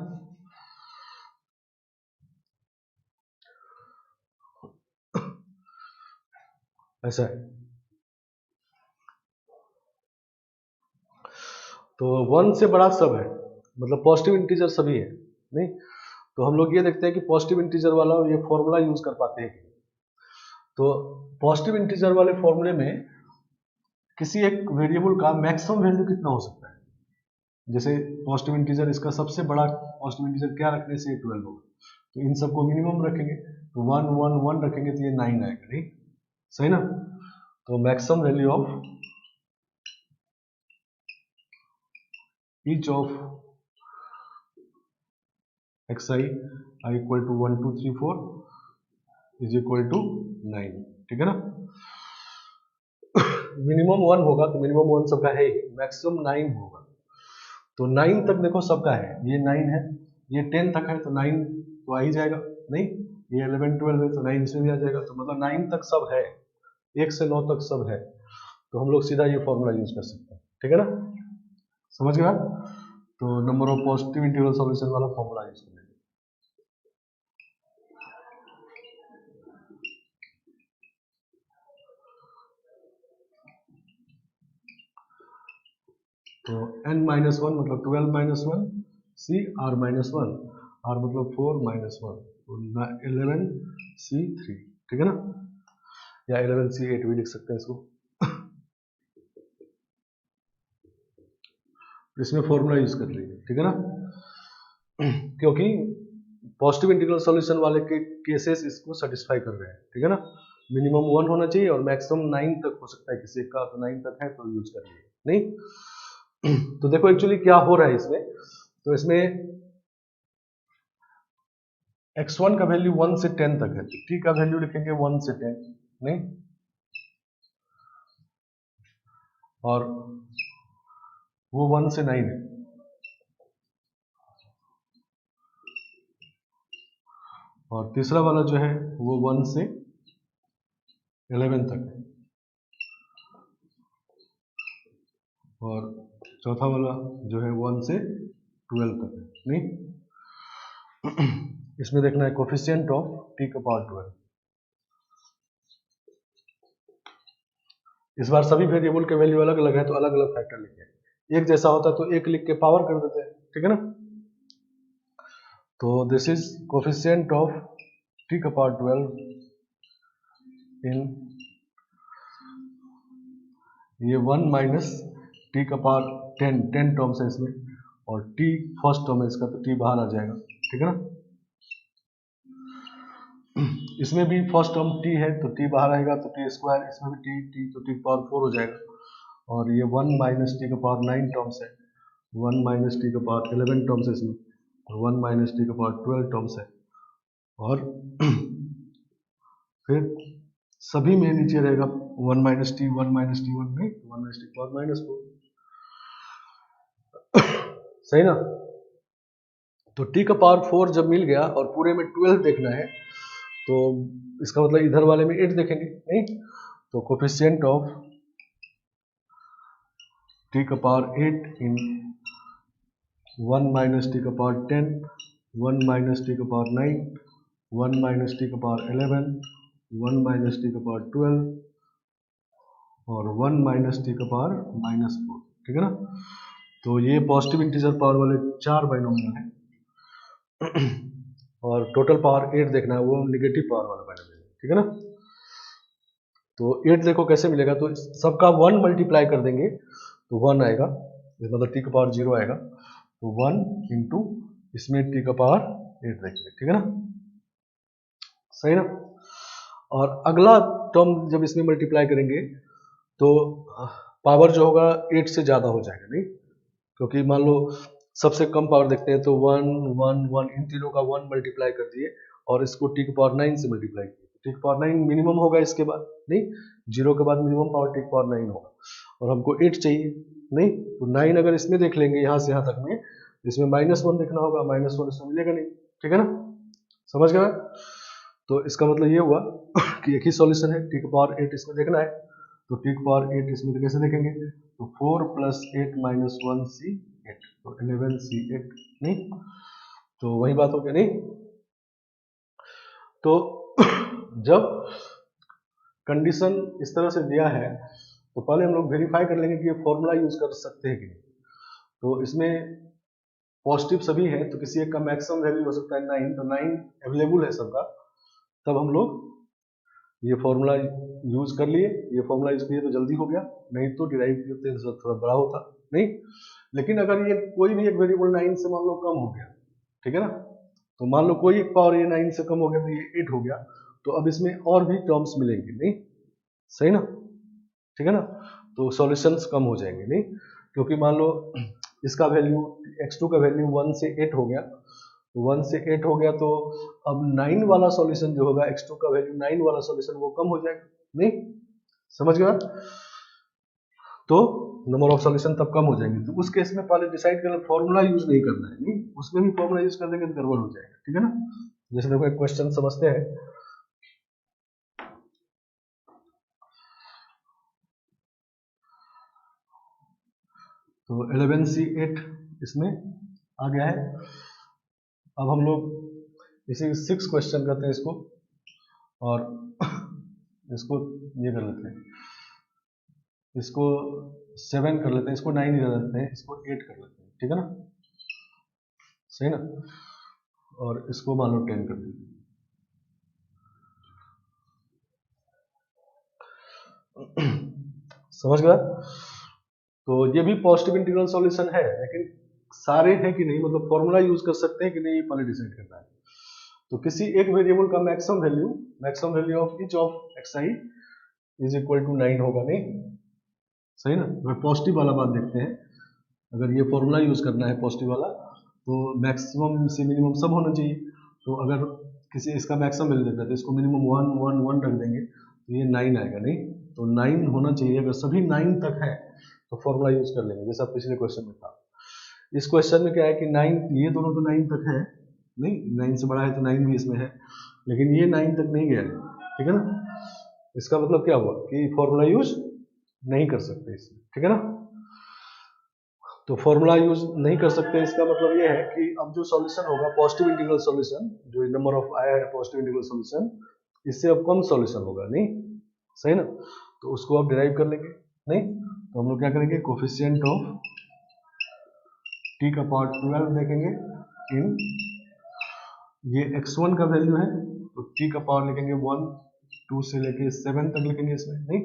ऐसा है, तो 1 से बड़ा सब है, मतलब पॉजिटिव इंटीजर सभी है, नहीं तो हम लोग ये देखते हैं कि पॉजिटिव इंटीजर वाला ये फॉर्मूला यूज कर पाते हैं। तो पॉजिटिव इंटीजर वाले फॉर्मूले में किसी एक वेरिएबल का मैक्सिमम वैल्यू कितना हो सकता है? जैसे पॉजिटिव इंटीजर, इसका सबसे बड़ा पॉजिटिव इंटीजर क्या रखने से 12 होगा, तो इन सबको मिनिमम रखेंगे, तो 1 1 1 रखेंगे तो ये 9 आएगा, नहीं सही ना? तो maximum value of each of xi i equal to 1 2 3 4 is equal to 9, ठीक है ना? मिनिमम 1 होगा तो मिनिमम 1 सबका है ही, मैक्सिमम 9 होगा, तो 9 तक देखो सबका है, ये 9 है, ये 10 तक है, तो 9 तो आ ही जाएगा, नहीं ये 11 12 है तो 9 इसमें भी आ जाएगा, तो मतलब 9 तक सब है, 1 से 9 तक सब है, तो हम लोग सीधा ये फॉर्मूला यूज कर सकते हैं, ठीक है ना? समझ गया? तो number of positive integral solution वाला फॉर्मूला यूज करेंगे। तो n - 1 मतलब 12 - 1, c r - 1, r मतलब 4 - 1, तो 11 c3, ठीक है ना? या 11 c8 भी लिख सकते हैं इसको। इसमें फॉर्मूला यूज कर लीजिए, ठीक है ना? क्योंकि पॉजिटिव इंटीग्रल सॉल्यूशन वाले के केसेस इसको सेटिस्फाई कर रहे हैं, ठीक है ना? मिनिमम 1 होना चाहिए और मैक्सिमम 9 तक हो सकता है किसी का, तो 9 तक है तो यूज कर लीजिए, नहीं तो देखो एक्चुअली क्या हो रहा है इसमें, तो इसमें x1 का वैल्यू 1 से 10 तक है, तो t का वैल्यू लिखेंगे 1 से 10, नहीं और वो 1 से 9 है, और तीसरा वाला जो है वो 1 से 11 तक है, और चौथा वाला जो है 1 से 12 तक है। नहीं, इसमें देखना है कोफिशिएंट ऑफ t का पावर 12। इस बार सभी वेरिएबल के वैल्यू अलग अलग है तो अलग अलग फैक्टर लिखे। एक जैसा होता तो एक लिख के पावर कर देते हैं, ठीक है ना। तो this is coefficient of t का पावर 12 इन ये 1 माइनस t का पावर 10 टर्म्स है इसमें, और t फर्स्ट टर्म है इसका, तो t बाहर आ जाएगा, ठीक है ना। इसमें भी फर्स्ट टर्म t है तो t बाहर आएगा तो t स्क्वायर, इसमें भी t तो t पावर 4 हो जाएगा, और ये 1 माइनस t का पावर 9 टर्म्स है, 1 माइनस t का पावर 11 टर्म्स है इसमें, और 1 माइनस t का पावर 12 टर्म्स है, और फिर सभी में नीचे रहेगा 1 माइनस t 1 माइनस t 1 में 1 माइनस t पावर माइनस 4। सही ना। तो t का पावर 4 जब मिल गया और पूरे में 12 देखना है तो इसका मतलब इधर वाले में 8 देखेंगे, नहीं। तो कोफिशिएंट ऑफ t का पावर 8 इन 1 माइनस t का पावर 10, 1 माइनस t का पावर 9, 1 माइनस t का पावर 11, 1 माइनस t का पावर 12 और 1 माइनस t का पावर माइनस 4, ठीक है ना। तो ये पॉजिटिव इंटीजर पावर वाले 4 बाइनोमियल हैं, और टोटल पावर 8 देखना है, वो नेगेटिव पावर वाला बाइनोमियल है, ठीक है ना। तो 8 देखो कैसे मिलेगा, तो सबका 1 मल्टीप्लाई कर देंगे तो 1 आएगा, मतलब t का पावर 0 आएगा, तो 1 इंटू इसमें t का पावर 8 देखेंगे, ठीक है ना। सही ना। और अगला टर्म जब इसमें मल्टीप्लाई करेंगे तो पावर जो होगा 8 से ज़्यादा हो जाएगा, नहीं, क्योंकि मान लो सबसे कम पावर देखते हैं तो 1 1 1 इन तीनों का 1 मल्टीप्लाई कर दिए और इसको t की पावर 9 से मल्टीप्लाई किए, t की पावर 9 मिनिमम होगा इसके बाद, नहीं, 0 के बाद मिनिमम पावर t की पावर 9 होगा, और हमको 8 चाहिए, नहीं। तो 9 अगर इसमें देख लेंगे यहाँ से यहाँ तक में, इसमें -1 देखना होगा, -1 इसमें मिलेगा नहीं, ठीक है ना, समझ गए। तो इसका मतलब ये हुआ कि एक ही सॉल्यूशन है, t की पावर 8 इसमें देखना है, तो t की पावर 8 इसमें कैसे देखेंगे, तो 4 + 8 - 1 c8, तो 11 c8, नहीं, तो वही बात हो गई, नहीं। तो जब कंडीशन इस तरह से दिया है तो पहले हम लोग वेरीफाई कर लेंगे कि ये फॉर्मूला यूज कर सकते हैं कि नहीं। तो इसमें पॉजिटिव सभी है तो किसी एक का मैक्सिमम वैल्यू हो सकता है 9, तो 9 अवेलेबल है सबका, तब हम लोग ये फॉर्मूला यूज कर लिए। ये फॉर्मूला यूज किए तो जल्दी हो गया, नहीं तो डिराइव करते तो थोड़ा बड़ा होता, नहीं। लेकिन अगर ये कोई भी एक वेरिएबल 9 से मान लो कम हो गया, ठीक है ना, तो मान लो कोई एक पावर ये 9 से कम हो गया तो ये 8 हो गया, तो अब इसमें और भी टर्म्स मिलेंगे, नहीं, सही ना, ठीक है ना। तो सॉल्यूशंस कम हो जाएंगे, नहीं, क्योंकि मान लो इसका वैल्यू x2 का वैल्यू 1 से 8 हो गया, तो 1 से 8 हो गया, तो अब 9 वाला सॉल्यूशन जो होगा, x2 का वैल्यू 9 वाला सॉल्यूशन वो कम हो जाएगा, नहीं, समझ गया। तो नंबर ऑफ सॉल्यूशन तब कम हो जाएंगे, तो उस केस में पहले डिसाइड करना फॉर्मूला यूज नहीं करना है, नहीं, उसमें भी फॉर्मूला यूज कर देंगे तो गड़बड़ हो जाएगा, ठीक है ना। जैसे देखो एक क्वेश्चन समझते हैं, तो 11c8 इसमें आ गया है। अब हम लोग इसी 6 क्वेश्चन करते हैं इसको, और इसको ये कर लेते हैं, इसको 7 कर लेते हैं, इसको 9 कर लेते हैं, इसको 8 कर लेते हैं, ठीक है ना, सही ना, और इसको मान लो 10 कर दीजिए। समझ गया। तो ये भी पॉजिटिव इंटीग्रल सॉल्यूशन है, लेकिन सारे हैं कि नहीं, मतलब फॉर्मूला यूज कर सकते हैं कि नहीं, पहले डिसाइड करना है। तो किसी एक वेरिएबल का maximum value of each of xi is equal to 9 होगा, नहीं, सही ना। तो पॉजिटिव वाला बात देखते हैं, अगर ये फॉर्मूला यूज करना है पॉजिटिव वाला, तो मैक्सिमम से मिनिमम सब होना चाहिए। तो अगर किसी इसका मैक्सिमम वैल्यू देखना है तो इसको मिनिमम 1 1 1 रख देंगे तो ये 9 आएगा, नहीं, तो 9 होना चाहिए। अगर सभी 9 तक है तो फॉर्मूला यूज कर लेंगे, जैसा पिछले क्वेश्चन में था। इस क्वेश्चन में क्या है कि 9, ये दोनों तो 9 तक है, नहीं 9 से बड़ा है तो 9 भी इसमें है, लेकिन ये 9 तक नहीं गया है, ठीक है ना। इसका मतलब क्या हुआ कि फॉर्मूला यूज नहीं कर सकते इसमें, ठीक है ना। तो फॉर्मूला यूज नहीं कर सकते, इसका मतलब ये है कि अब जो सॉल्यूशन होगा पॉजिटिव इंटीग्रल सॉल्यूशन, जो नंबर ऑफ आया है पॉजिटिव इंटीग्रल सॉल्यूशन, इससे अब कम सॉल्यूशन होगा, नहीं सही ना। तो उसको आप डिराइव कर लेंगे, नहीं तो हम लोग क्या करेंगे, कोफिशिएंट ऑफ t का पावर 12 देखेंगे इन, ये x1 का वैल्यू है तो t का पावर लिखेंगे 1 2 से लेके 7 तक लिखेंगे इसमें, नहीं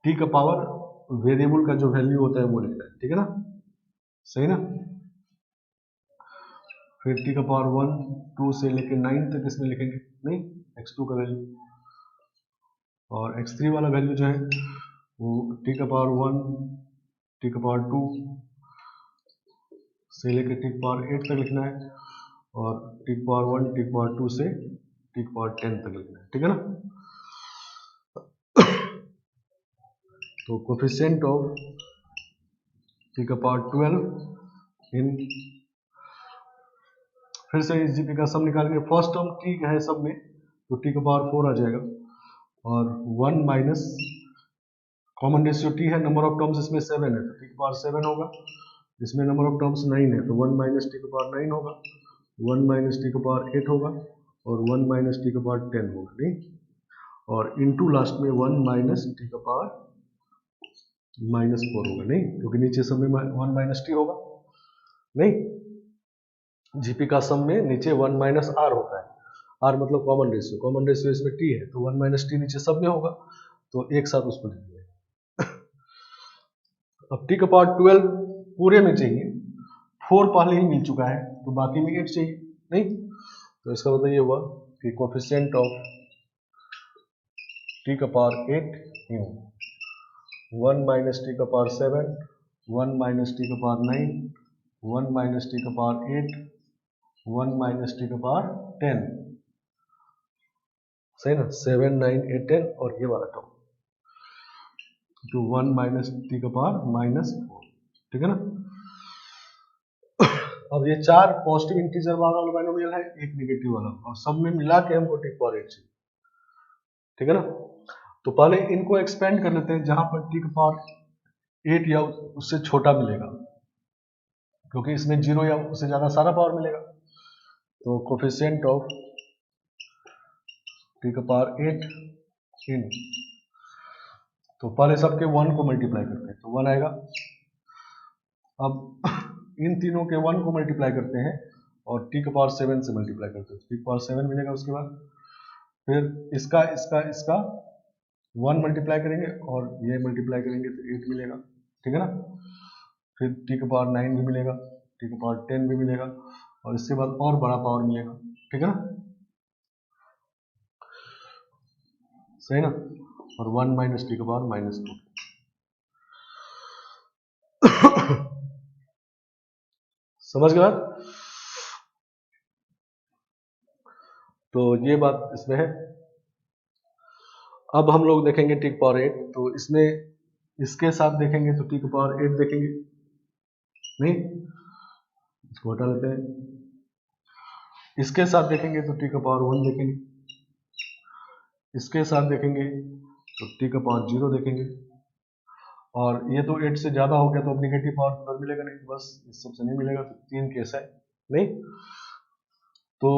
t का पावर वेरिएबल का जो वैल्यू होता है वो लिखना है, ठीक है ना, सही ना। फिर t का पावर 1 2 से लेके 9 तक इसमें लिखेंगे, नहीं x2 का वैल्यू, और x3 वाला वैल्यू जो है वो t का पावर 1 t का पावर 2 से लेके t का पावर 8 तक लिखना है, और t का पावर 1 t का पावर 2 से t का पावर 10 तक लिखना है, ठीक है ना। तो कोफिशिएंट ऑफ t का पावर 12 इन, फिर से इस जीपी का सम निकालेंगे, फर्स्ट टर्म t है सब में तो t का पावर 4 आ जाएगा, और 1 माइनस कॉमन रेशियो t है, नंबर ऑफ टर्म्स इसमें 7 है तो t का पावर 7 होगा, इसमें नंबर ऑफ टर्म्स 9 है तो 1 माइनस t का पावर 9 होगा, 1 माइनस t का पावर 8 होगा, और 1 माइनस t का पावर 10 होगा, नहीं, और इनटू लास्ट में 1 माइनस t का पावर -4 होगा, नहीं क्योंकि नीचे सब में 1 माइनस टी होगा, नहीं जीपी का सम में नीचे 1 माइनस आर होता है, आर मतलब कॉमन रेशियो इसमें टी है तो 1 माइनस टी नीचे सब में होगा, तो एक साथ उसको लिख दिया। अब टी का पावर 12 पूरे में चाहिए, 4 पहले ही मिल चुका है तो बाकी में 8 चाहिए, नहीं तो इसका मतलब ये हुआ कि कोफिशिएंट ऑफ टी का पावर 8 इन 1 माइनस टी का पावर 7, 1 माइनस टी का पावर 9, 1 माइनस टी का पावर 8, 1 माइनस टी का पावर 10, सही ना, 7 9 8 10, और ये वाला टर्म तो 1 माइनस टी का पावर -4, ठीक है ना। अब ये 4 पॉजिटिव इंटीजर वाला बाइनोमियल है, एक नेगेटिव वाला, और सब में मिला के हमको टी का पावर 8 चाहिए, ठीक है ना। तो पहले इनको एक्सपेंड कर लेते हैं, जहां पर टी का पावर 8 या उससे छोटा मिलेगा, क्योंकि इसमें 0 या उससे ज्यादा सारा पावर मिलेगा, तो कोफिशिएंट ऑफ टी का पावर 8 इन, तो पहले सबके 1 को मल्टीप्लाई करते हैं तो 1 आएगा, अब इन तीनों के 1 को मल्टीप्लाई करते हैं और टी का पावर 7 से मल्टीप्लाई करते हैं, टी का पावर 7 मिलेगा, उसके बाद फिर इसका 1 मल्टीप्लाई करेंगे और ये मल्टीप्लाई करेंगे तो 8 मिलेगा, ठीक है ना। फिर टी का पावर 9 भी मिलेगा, टी का पावर 10 भी मिलेगा, और इसके बाद और बड़ा पावर मिलेगा, ठीक है ना, सही ना, और 1 माइनस टी का पावर -2। समझ गए बात। तो ये बात इसमें है। अब हम लोग देखेंगे टी का पावर 8, तो इसमें इसके साथ देखेंगे तो टी का पावर 8 देखेंगे, नहीं इसको हटा लेते हैं, इसके साथ देखेंगे तो टी का पावर 1 देखेंगे, इसके साथ देखेंगे तो टी का पावर 0 देखेंगे, और ये तो 8 से ज्यादा हो गया तो अब निगेटिव पावर उधर मिलेगा नहीं, बस इस सबसे नहीं मिलेगा, तो 3 केस है, नहीं तो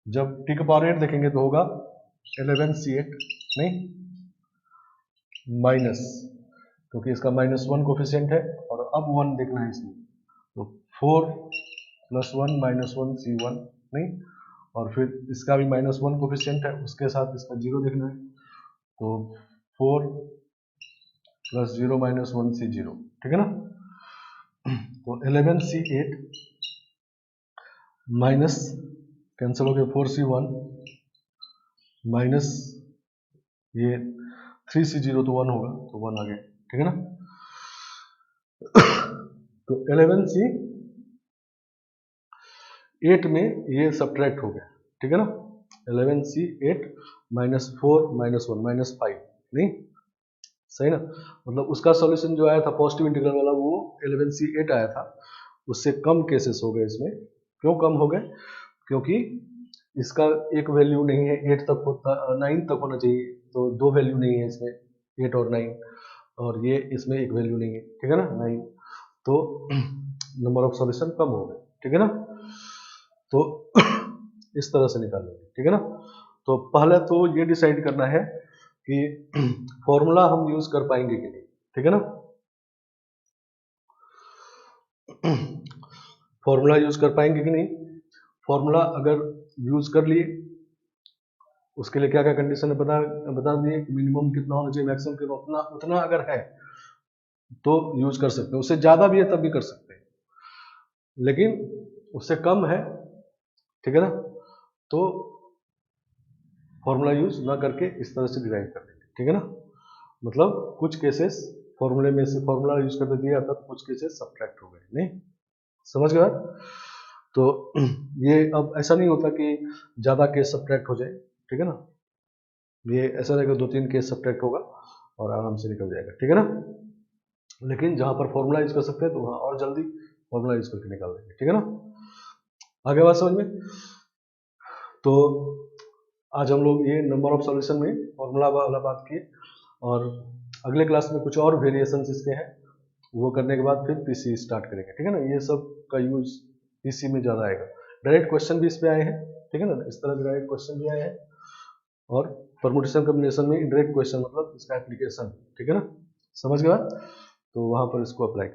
जब टी का पावर 8 देखेंगे तो होगा 11c8, नहीं माइनस, क्योंकि इसका -1 कोफिशिएंट है, और अब 1 देखना है इसमें, तो 4 + 1 -1 c1, नहीं, और फिर इसका भी -1 कोफिशिएंट है, उसके साथ इसका 0 देखना है, तो 4 + 0 -1 c0, ठीक है ना। तो 11c8 माइनस कैंसिल हो गया 4c1 माइनस ये 3c0 तो 1 होगा, तो 1 आ गया, ठीक है ना। तो 11c8 में ये सब्ट्रैक्ट हो गया, ठीक है ना, 11c8 -4 -1 -5, नहीं सही ना, मतलब उसका सॉल्यूशन जो आया था पॉजिटिव इंटीग्रल वाला वो 11c8 आया था, उससे कम केसेस हो गए इसमें। क्यों कम हो गए? क्योंकि इसका एक वैल्यू नहीं है, 8 तक होता 9 तक होना चाहिए, तो 2 वैल्यू नहीं है इसमें, 8 और 9, और ये इसमें एक वैल्यू नहीं है, ठीक है ना, 9, तो नंबर ऑफ सॉल्यूशन कम हो गए, ठीक है ना। तो इस तरह से निकालेंगे, ठीक है ना। तो पहले तो ये डिसाइड करना है कि फॉर्मूला हम यूज कर पाएंगे कि नहीं, ठीक है ना। फॉर्मूला यूज कर पाएंगे कि नहीं। फॉर्मूला अगर यूज कर लिए, उसके लिए क्या क्या कंडीशन है बता दिए कि मिनिमम कितना होना चाहिए, मैक्सिमम कितना, उतना अगर है तो यूज कर सकते हैं, उससे ज्यादा भी है तब भी कर सकते हैं, लेकिन उससे कम है, ठीक है ना, तो फॉर्मूला यूज ना करके इस तरह से डिराइव कर देंगे, ठीक है ना। मतलब कुछ केसेस फॉर्मूले में से फॉर्मूला यूज कर दिया था, कुछ केसेस सब्ट्रैक्ट हो गए, नहीं समझ गया। तो ये अब ऐसा नहीं होता कि ज्यादा केस सब्ट्रैक्ट हो जाए, ठीक है ना, ये ऐसा रहेगा 2-3 केस सब्ट्रैक्ट होगा और आराम से निकल जाएगा, ठीक है ना। लेकिन जहां पर फॉर्मूला यूज कर सकते हैं तो वहां और जल्दी फॉर्मूला यूज करके निकाल देंगे, ठीक है ना। आगे बात समझ में। तो आज हम लोग ये नंबर ऑफ सॉल्यूशन में फॉर्मूला वाला बात किए, और अगले क्लास में कुछ और वेरिएशंस इसके हैं, वो करने के बाद फिर पीसी स्टार्ट करेंगे, ठीक है ना। ये सब का यूज पीसी में ज़्यादा आएगा, डायरेक्ट क्वेश्चन भी इस पे आए हैं, ठीक है ना, इस तरह के डायरेक्ट क्वेश्चन भी आए हैं, और परमुटेशन कॉम्बिनेशन में इनडायरेक्ट क्वेश्चन मतलब इसका एप्लीकेशन, ठीक है ना, समझ गया। तो वहां पर इसको अप्लाई